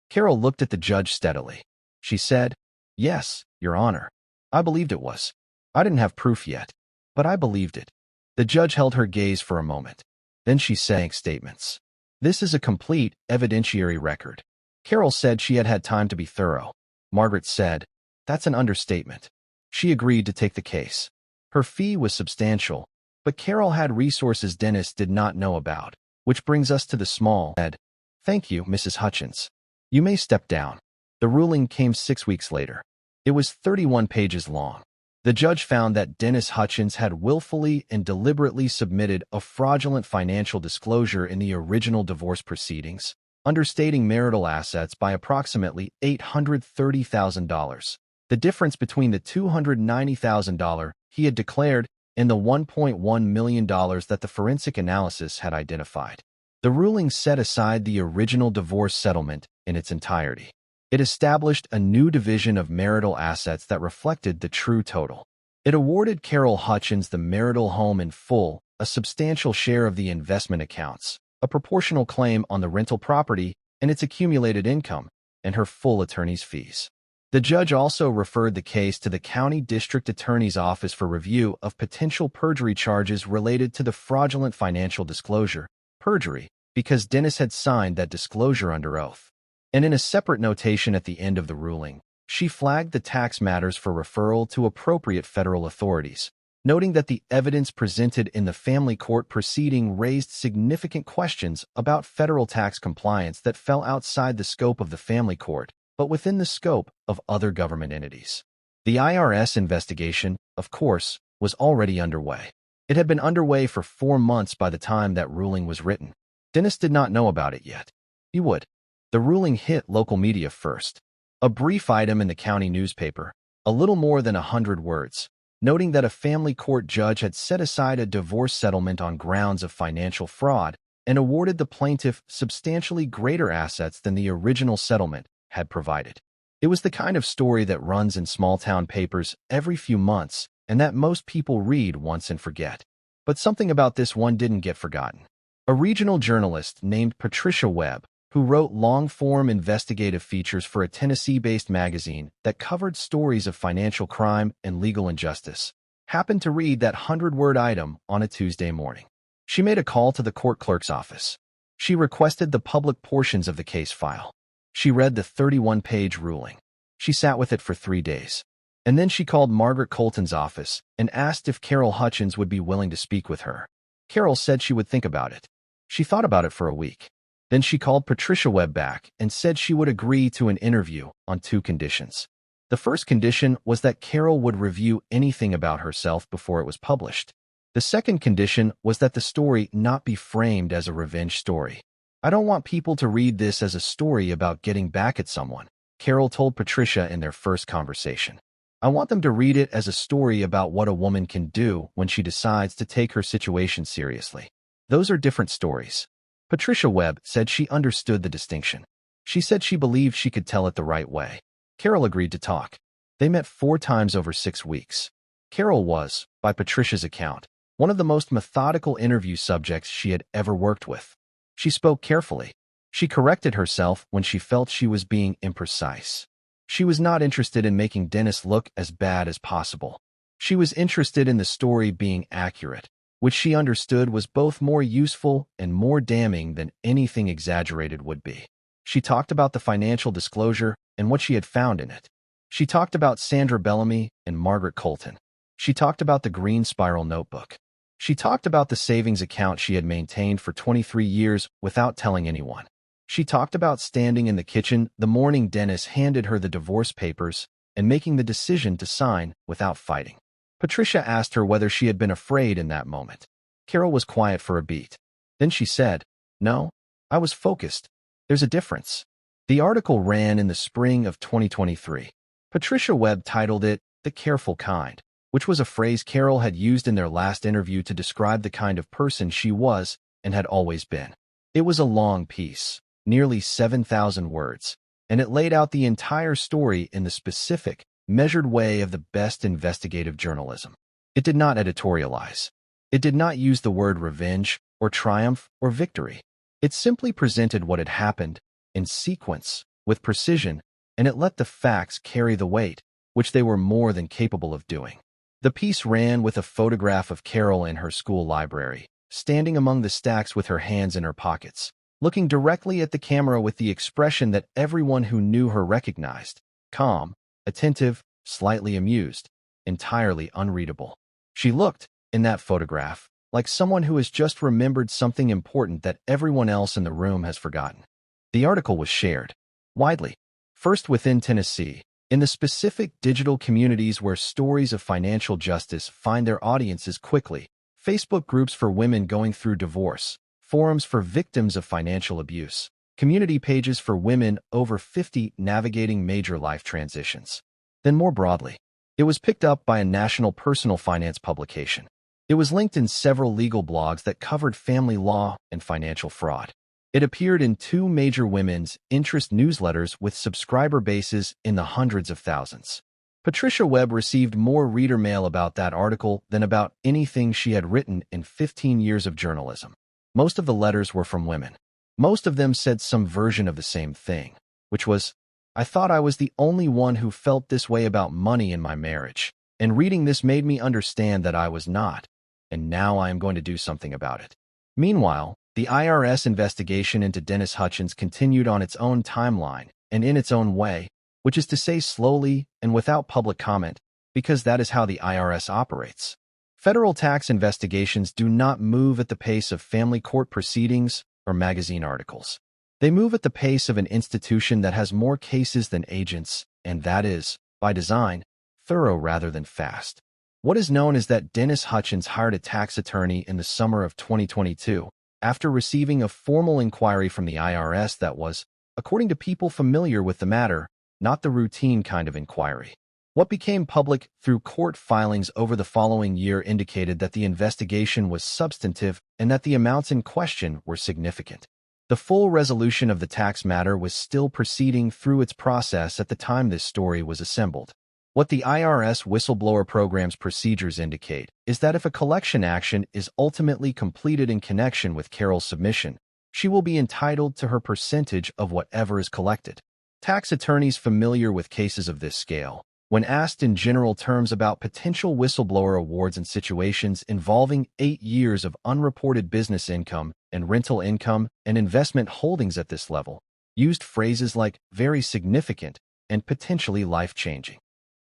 Carol looked at the judge steadily. She said, "Yes, Your Honor. I believed it was. I didn't have proof yet, but I believed it." The judge held her gaze for a moment. Then she sang statements. "This is a complete evidentiary record." Carol said she had had time to be thorough. Margaret said, "That's an understatement." She agreed to take the case. Her fee was substantial, but Carol had resources Dennis did not know about, which brings us to the small head. "Thank you, Mrs. Hutchins. You may step down." The ruling came 6 weeks later. It was 31 pages long. The judge found that Dennis Hutchins had willfully and deliberately submitted a fraudulent financial disclosure in the original divorce proceedings, understating marital assets by approximately $830,000. The difference between the $290,000 he had declared and the $1.1 million that the forensic analysis had identified. The ruling set aside the original divorce settlement in its entirety. It established a new division of marital assets that reflected the true total. It awarded Carol Hutchins the marital home in full, a substantial share of the investment accounts, a proportional claim on the rental property and its accumulated income, and her full attorney's fees. The judge also referred the case to the county district attorney's office for review of potential perjury charges related to the fraudulent financial disclosure, perjury, because Dennis had signed that disclosure under oath. And in a separate notation at the end of the ruling, she flagged the tax matters for referral to appropriate federal authorities, noting that the evidence presented in the family court proceeding raised significant questions about federal tax compliance that fell outside the scope of the family court, but within the scope of other government entities. The IRS investigation, of course, was already underway. It had been underway for 4 months by the time that ruling was written. Dennis did not know about it yet. He would. The ruling hit local media first. A brief item in the county newspaper, a little more than 100 words, noting that a family court judge had set aside a divorce settlement on grounds of financial fraud and awarded the plaintiff substantially greater assets than the original settlement had provided. It was the kind of story that runs in small-town papers every few months and that most people read once and forget. But something about this one didn't get forgotten. A regional journalist named Patricia Webb, who wrote long-form investigative features for a Tennessee-based magazine that covered stories of financial crime and legal injustice, happened to read that 100-word item on a Tuesday morning. She made a call to the court clerk's office. She requested the public portions of the case file. She read the 31-page ruling. She sat with it for 3 days. And then she called Margaret Colton's office and asked if Carol Hutchins would be willing to speak with her. Carol said she would think about it. She thought about it for a week. Then she called Patricia Webb back and said she would agree to an interview on 2 conditions. The first condition was that Carol would review anything about herself before it was published. The second condition was that the story not be framed as a revenge story. "I don't want people to read this as a story about getting back at someone," Carol told Patricia in their first conversation. "I want them to read it as a story about what a woman can do when she decides to take her situation seriously. Those are different stories." Patricia Webb said she understood the distinction. She said she believed she could tell it the right way. Carol agreed to talk. They met 4 times over 6 weeks. Carol was, by Patricia's account, one of the most methodical interview subjects she had ever worked with. She spoke carefully. She corrected herself when she felt she was being imprecise. She was not interested in making Dennis look as bad as possible. She was interested in the story being accurate, which she understood was both more useful and more damning than anything exaggerated would be. She talked about the financial disclosure and what she had found in it. She talked about Sandra Bellamy and Margaret Colton. She talked about the green spiral notebook. She talked about the savings account she had maintained for 23 years without telling anyone. She talked about standing in the kitchen the morning Dennis handed her the divorce papers and making the decision to sign without fighting. Patricia asked her whether she had been afraid in that moment. Carol was quiet for a beat. Then she said, "No, I was focused. There's a difference." The article ran in the spring of 2023. Patricia Webb titled it, "The Careful Kind." which was a phrase Carol had used in their last interview to describe the kind of person she was and had always been. It was a long piece, nearly 7,000 words, and it laid out the entire story in the specific, measured way of the best investigative journalism. It did not editorialize. It did not use the word revenge or triumph or victory. It simply presented what had happened in sequence, with precision, and it let the facts carry the weight, which they were more than capable of doing. The piece ran with a photograph of Carol in her school library, standing among the stacks with her hands in her pockets, looking directly at the camera with the expression that everyone who knew her recognized: calm, attentive, slightly amused, entirely unreadable. She looked, in that photograph, like someone who has just remembered something important that everyone else in the room has forgotten. The article was shared widely, first within Tennessee, in the specific digital communities where stories of financial justice find their audiences quickly: Facebook groups for women going through divorce, forums for victims of financial abuse, community pages for women over 50 navigating major life transitions. Then more broadly, it was picked up by a national personal finance publication. It was linked in several legal blogs that covered family law and financial fraud. It appeared in 2 major women's interest newsletters with subscriber bases in the hundreds of thousands. Patricia Webb received more reader mail about that article than about anything she had written in 15 years of journalism. Most of the letters were from women. Most of them said some version of the same thing, which was, "I thought I was the only one who felt this way about money in my marriage, and reading this made me understand that I was not, and now I am going to do something about it." Meanwhile, the IRS investigation into Dennis Hutchins continued on its own timeline and in its own way, which is to say slowly and without public comment, because that is how the IRS operates. Federal tax investigations do not move at the pace of family court proceedings or magazine articles. They move at the pace of an institution that has more cases than agents, and that is, by design, thorough rather than fast. What is known is that Dennis Hutchins hired a tax attorney in the summer of 2022, after receiving a formal inquiry from the IRS that was, according to people familiar with the matter, not the routine kind of inquiry. What became public through court filings over the following year indicated that the investigation was substantive and that the amounts in question were significant. The full resolution of the tax matter was still proceeding through its process at the time this story was assembled. What the IRS whistleblower program's procedures indicate is that if a collection action is ultimately completed in connection with Carol's submission, she will be entitled to her percentage of whatever is collected. Tax attorneys familiar with cases of this scale, when asked in general terms about potential whistleblower awards in situations involving 8 years of unreported business income and rental income and investment holdings at this level, used phrases like very significant and potentially life-changing.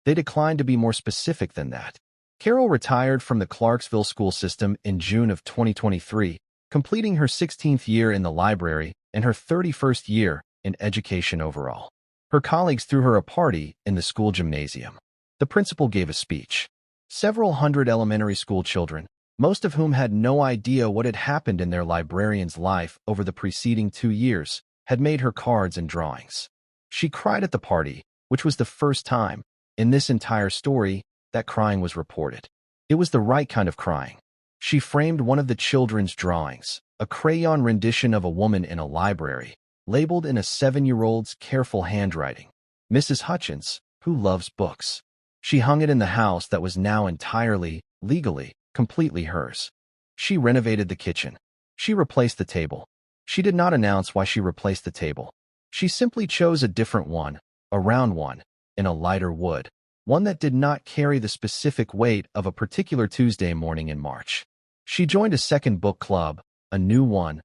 They declined to be more specific than that. Carol retired from the Clarksville school system in June of 2023, completing her 16th year in the library and her 31st year in education overall. Her colleagues threw her a party in the school gymnasium. The principal gave a speech. Several hundred elementary school children, most of whom had no idea what had happened in their librarian's life over the preceding 2 years, had made her cards and drawings. She cried at the party, which was the first time, in this entire story, that crying was reported. It was the right kind of crying. She framed one of the children's drawings, a crayon rendition of a woman in a library, labeled in a 7-year-old's careful handwriting, "Mrs. Hutchins, who loves books." She hung it in the house that was now entirely, legally, completely hers. She renovated the kitchen. She replaced the table. She did not announce why she replaced the table. She simply chose a different one, a round one, in a lighter wood, one that did not carry the specific weight of a particular Tuesday morning in March. She joined a second book club, a new one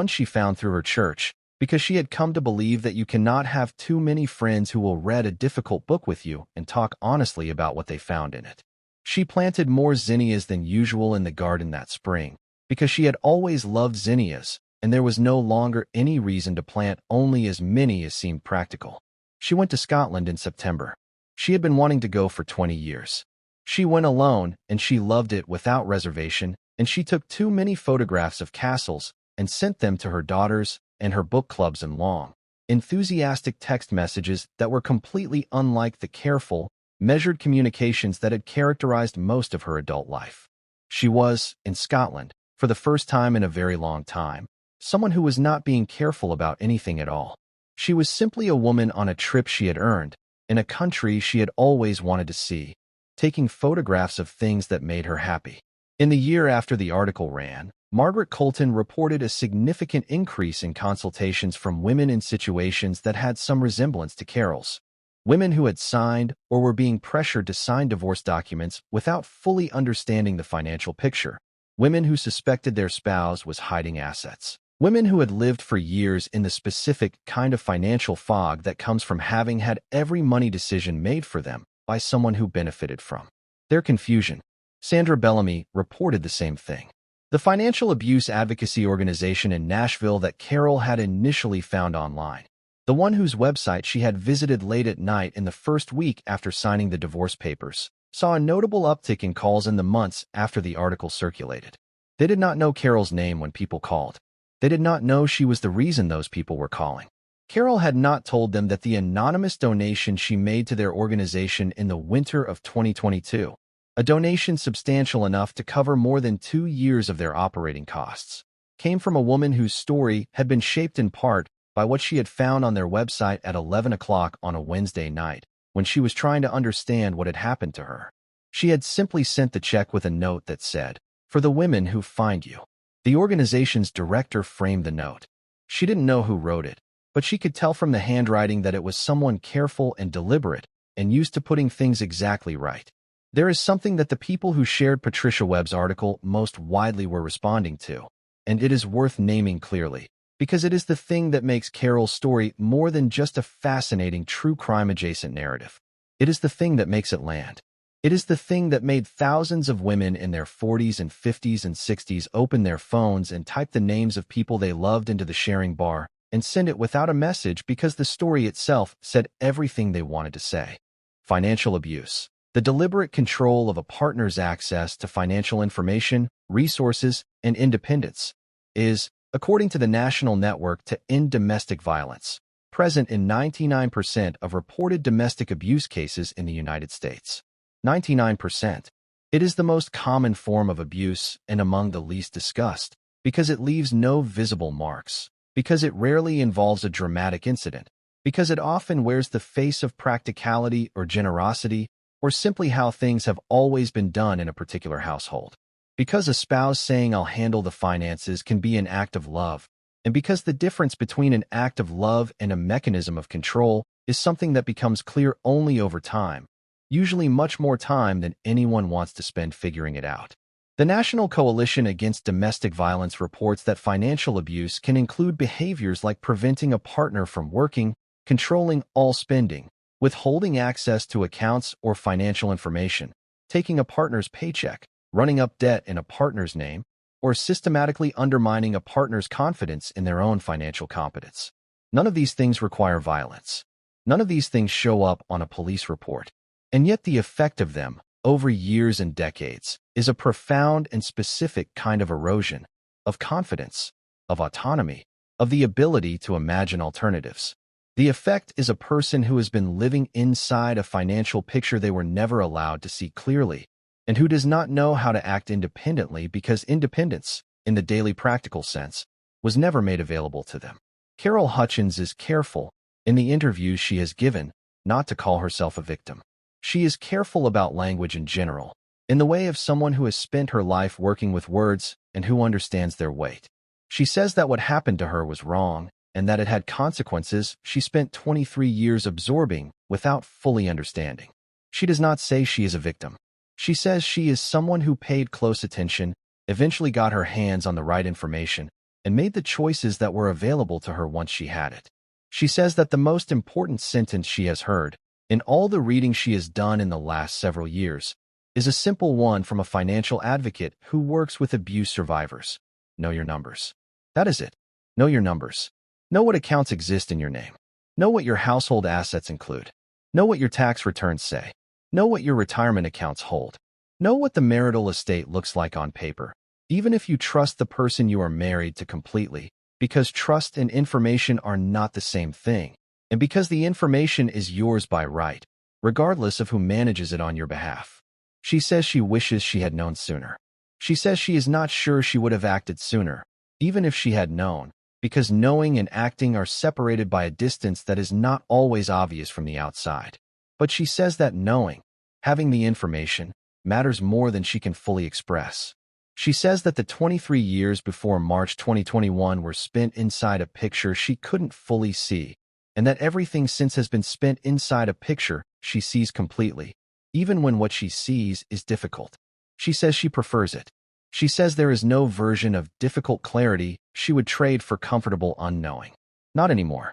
she found through her church, because she had come to believe that you cannot have too many friends who will read a difficult book with you and talk honestly about what they found in it. She planted more zinnias than usual in the garden that spring, because she had always loved zinnias, and there was no longer any reason to plant only as many as seemed practical. She went to Scotland in September. She had been wanting to go for 20 years. She went alone, and she loved it without reservation, and she took too many photographs of castles and sent them to her daughters and her book clubs in long, enthusiastic text messages that were completely unlike the careful, measured communications that had characterized most of her adult life. She was, in Scotland, for the first time in a very long time, someone who was not being careful about anything at all. She was simply a woman on a trip she had earned, in a country she had always wanted to see, taking photographs of things that made her happy. In the year after the article ran, Margaret Colton reported a significant increase in consultations from women in situations that had some resemblance to Carol's. Women who had signed or were being pressured to sign divorce documents without fully understanding the financial picture. Women who suspected their spouse was hiding assets. Women who had lived for years in the specific kind of financial fog that comes from having had every money decision made for them by someone who benefited from their confusion. Sandra Bellamy reported the same thing. The financial abuse advocacy organization in Nashville that Carol had initially found online, the one whose website she had visited late at night in the first week after signing the divorce papers, saw a notable uptick in calls in the months after the article circulated. They did not know Carol's name when people called. They did not know she was the reason those people were calling. Carol had not told them that the anonymous donation she made to their organization in the winter of 2022, a donation substantial enough to cover more than 2 years of their operating costs, came from a woman whose story had been shaped in part by what she had found on their website at 11 o'clock on a Wednesday night, when she was trying to understand what had happened to her. She had simply sent the check with a note that said, "For the women who find you." The organization's director framed the note. She didn't know who wrote it, but she could tell from the handwriting that it was someone careful and deliberate and used to putting things exactly right. There is something that the people who shared Patricia Webb's article most widely were responding to, and it is worth naming clearly, because it is the thing that makes Carol's story more than just a fascinating true crime-adjacent narrative. It is the thing that makes it land. It is the thing that made thousands of women in their 40s and 50s and 60s open their phones and type the names of people they loved into the sharing bar and send it without a message because the story itself said everything they wanted to say. Financial abuse. The deliberate control of a partner's access to financial information, resources, and independence is, according to the National Network to End Domestic Violence, present in 99% of reported domestic abuse cases in the United States. 99%. It is the most common form of abuse and among the least discussed, because it leaves no visible marks, because it rarely involves a dramatic incident, because it often wears the face of practicality or generosity, or simply how things have always been done in a particular household. Because a spouse saying "I'll handle the finances" can be an act of love, and because the difference between an act of love and a mechanism of control is something that becomes clear only over time, usually much more time than anyone wants to spend figuring it out. The National Coalition Against Domestic Violence reports that financial abuse can include behaviors like preventing a partner from working, controlling all spending, withholding access to accounts or financial information, taking a partner's paycheck, running up debt in a partner's name, or systematically undermining a partner's confidence in their own financial competence. None of these things require violence. None of these things show up on a police report. And yet the effect of them, over years and decades, is a profound and specific kind of erosion, of confidence, of autonomy, of the ability to imagine alternatives. The effect is a person who has been living inside a financial picture they were never allowed to see clearly, and who does not know how to act independently because independence, in the daily practical sense, was never made available to them. Carol Hutchins is careful, in the interviews she has given, not to call herself a victim. She is careful about language in general, in the way of someone who has spent her life working with words and who understands their weight. She says that what happened to her was wrong, and that it had consequences she spent 23 years absorbing without fully understanding. She does not say she is a victim. She says she is someone who paid close attention, eventually got her hands on the right information, and made the choices that were available to her once she had it. She says that the most important sentence she has heard, in all the reading she has done in the last several years, is a simple one from a financial advocate who works with abuse survivors. Know your numbers. That is it. Know your numbers. Know what accounts exist in your name. Know what your household assets include. Know what your tax returns say. Know what your retirement accounts hold. Know what the marital estate looks like on paper, even if you trust the person you are married to completely, because trust and information are not the same thing, and because the information is yours by right. regardless of who manages it on your behalf. She says she wishes she had known sooner. She says she is not sure she would have acted sooner, even if she had known, because knowing and acting are separated by a distance that is not always obvious from the outside. But she says that knowing, having the information, matters more than she can fully express. She says that the 23 years before March 2021 were spent inside a picture she couldn't fully see, and that everything since has been spent inside a picture she sees completely, even when what she sees is difficult. She says she prefers it. She says there is no version of difficult clarity she would trade for comfortable unknowing. Not anymore.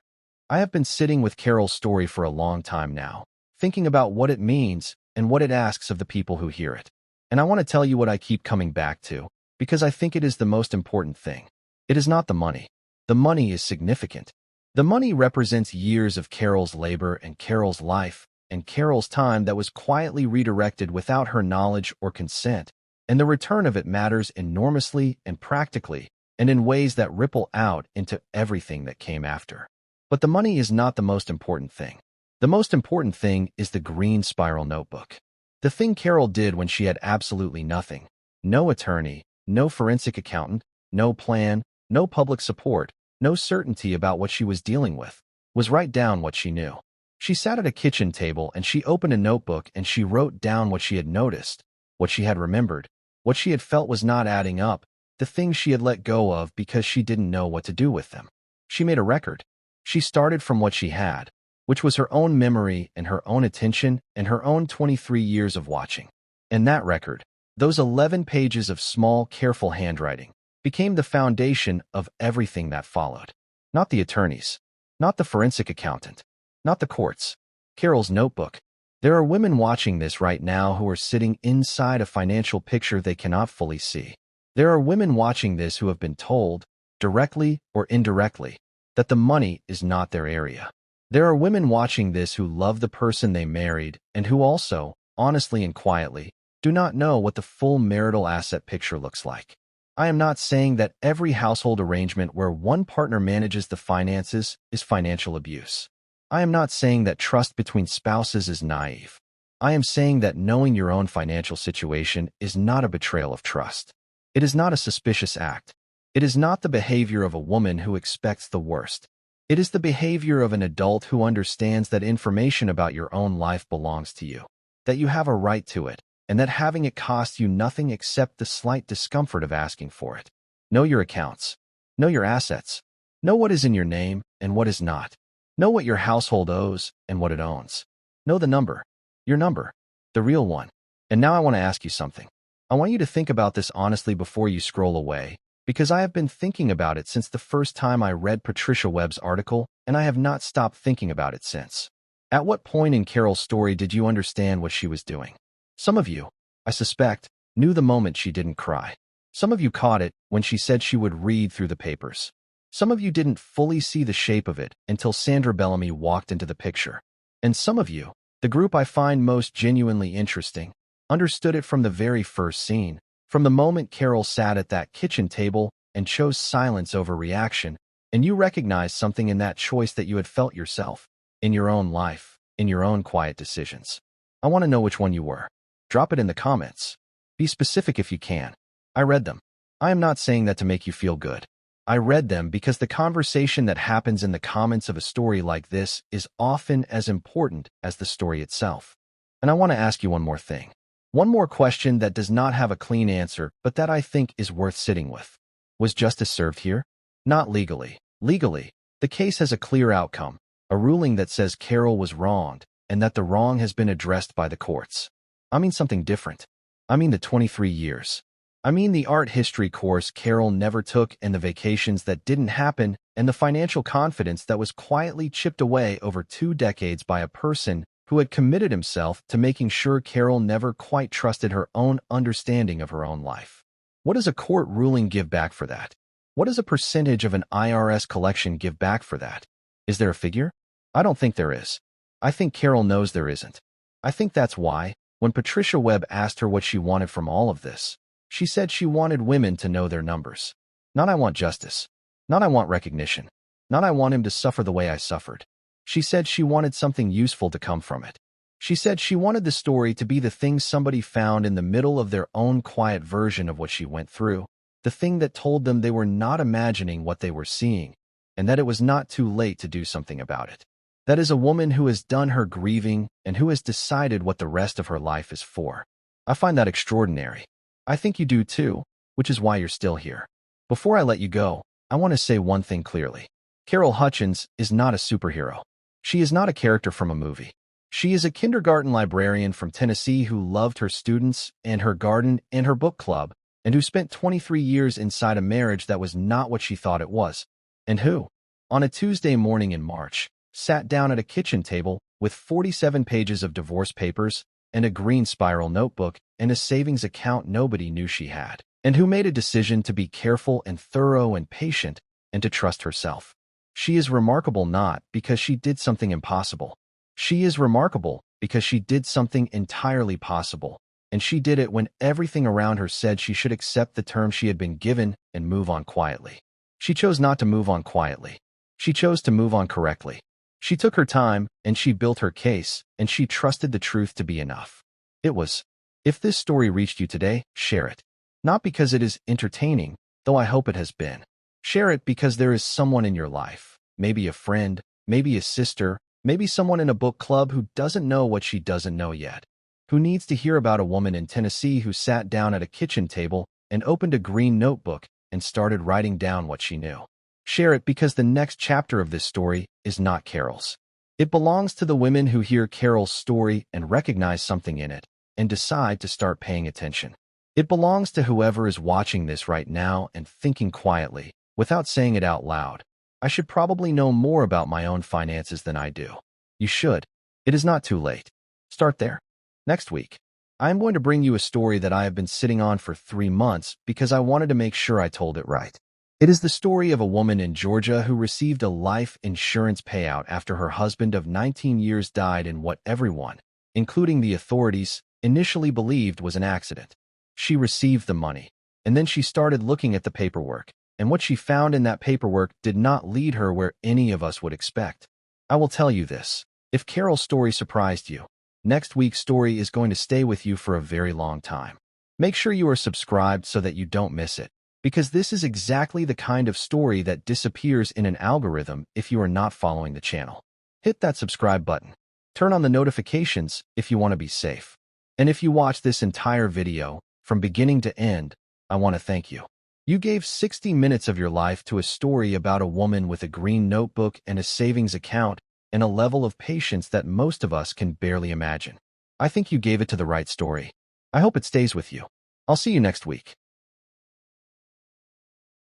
I have been sitting with Carol's story for a long time now, thinking about what it means and what it asks of the people who hear it. And I want to tell you what I keep coming back to, because I think it is the most important thing. It is not the money. The money is significant. The money represents years of Carol's labor and Carol's life and Carol's time that was quietly redirected without her knowledge or consent, and the return of it matters enormously and practically, and in ways that ripple out into everything that came after. But the money is not the most important thing. The most important thing is the green spiral notebook. The thing Carol did when she had absolutely nothing. No attorney, no forensic accountant, no plan, no public support, no certainty about what she was dealing with, was write down what she knew. She sat at a kitchen table and she opened a notebook and she wrote down what she had noticed, what she had remembered, what she had felt was not adding up, the things she had let go of because she didn't know what to do with them. She made a record. She started from what she had, which was her own memory and her own attention and her own 23 years of watching. And that record, those 11 pages of small, careful handwriting, became the foundation of everything that followed. Not the attorneys, not the forensic accountant, not the courts. Carol's notebook. There are women watching this right now who are sitting inside a financial picture they cannot fully see. There are women watching this who have been told, directly or indirectly, that the money is not their area. There are women watching this who love the person they married and who also, honestly and quietly, do not know what the full marital asset picture looks like. I am not saying that every household arrangement where one partner manages the finances is financial abuse. I am not saying that trust between spouses is naive. I am saying that knowing your own financial situation is not a betrayal of trust. It is not a suspicious act. It is not the behavior of a woman who expects the worst. It is the behavior of an adult who understands that information about your own life belongs to you, that you have a right to it, and that having it cost you nothing except the slight discomfort of asking for it. Know your accounts. Know your assets. Know what is in your name and what is not. Know what your household owes and what it owns. Know the number. Your number. The real one. And now I want to ask you something. I want you to think about this honestly before you scroll away, because I have been thinking about it since the first time I read Patricia Webb's article, and I have not stopped thinking about it since. At what point in Carol's story did you understand what she was doing? Some of you, I suspect, knew the moment she didn't cry. Some of you caught it when she said she would read through the papers. Some of you didn't fully see the shape of it until Sandra Bellamy walked into the picture. And some of you, the group I find most genuinely interesting, understood it from the very first scene, from the moment Carol sat at that kitchen table and chose silence over reaction, and you recognized something in that choice that you had felt yourself, in your own life, in your own quiet decisions. I want to know which one you were. Drop it in the comments. Be specific if you can. I read them. I am not saying that to make you feel good. I read them because the conversation that happens in the comments of a story like this is often as important as the story itself. And I want to ask you one more thing. One more question that does not have a clean answer, but that I think is worth sitting with. Was justice served here? Not legally. Legally, the case has a clear outcome, a ruling that says Carol was wronged, and that the wrong has been addressed by the courts. I mean something different. I mean the 23 years. I mean the art history course Carol never took and the vacations that didn't happen and the financial confidence that was quietly chipped away over 2 decades by a person who had committed himself to making sure Carol never quite trusted her own understanding of her own life. What does a court ruling give back for that? What does a percentage of an IRS collection give back for that? Is there a figure? I don't think there is. I think Carol knows there isn't. I think that's why, when Patricia Webb asked her what she wanted from all of this, she said she wanted women to know their numbers. Not I want justice. Not I want recognition. Not I want him to suffer the way I suffered. She said she wanted something useful to come from it. She said she wanted the story to be the thing somebody found in the middle of their own quiet version of what she went through, the thing that told them they were not imagining what they were seeing, and that it was not too late to do something about it. That is a woman who has done her grieving and who has decided what the rest of her life is for. I find that extraordinary. I think you do too, which is why you're still here. Before I let you go, I want to say one thing clearly. Carol Hutchins is not a superhero. She is not a character from a movie. She is a kindergarten librarian from Tennessee who loved her students and her garden and her book club, and who spent 23 years inside a marriage that was not what she thought it was, and who, on a Tuesday morning in March, sat down at a kitchen table with 47 pages of divorce papers and a green spiral notebook and a savings account nobody knew she had, and who made a decision to be careful and thorough and patient and to trust herself. She is remarkable not because she did something impossible. She is remarkable because she did something entirely possible, and she did it when everything around her said she should accept the terms she had been given and move on quietly. She chose not to move on quietly. She chose to move on correctly. She took her time, and she built her case, and she trusted the truth to be enough. It was. If this story reached you today, share it. Not because it is entertaining, though I hope it has been. Share it because there is someone in your life, maybe a friend, maybe a sister, maybe someone in a book club who doesn't know what she doesn't know yet, who needs to hear about a woman in Tennessee who sat down at a kitchen table and opened a green notebook and started writing down what she knew. Share it because the next chapter of this story is not Carol's. It belongs to the women who hear Carol's story and recognize something in it and decide to start paying attention. It belongs to whoever is watching this right now and thinking quietly, without saying it out loud. I should probably know more about my own finances than I do. You should. It is not too late. Start there. Next week, I am going to bring you a story that I have been sitting on for 3 months because I wanted to make sure I told it right. It is the story of a woman in Georgia who received a life insurance payout after her husband of 19 years died in what everyone, including the authorities, initially believed was an accident. She received the money, and then she started looking at the paperwork, and what she found in that paperwork did not lead her where any of us would expect. I will tell you this. If Carol's story surprised you, next week's story is going to stay with you for a very long time. Make sure you are subscribed so that you don't miss it, because this is exactly the kind of story that disappears in an algorithm if you are not following the channel. Hit that subscribe button. Turn on the notifications if you want to be safe. And if you watch this entire video, from beginning to end, I want to thank you. You gave 60 minutes of your life to a story about a woman with a green notebook and a savings account and a level of patience that most of us can barely imagine. I think you gave it to the right story. I hope it stays with you. I'll see you next week.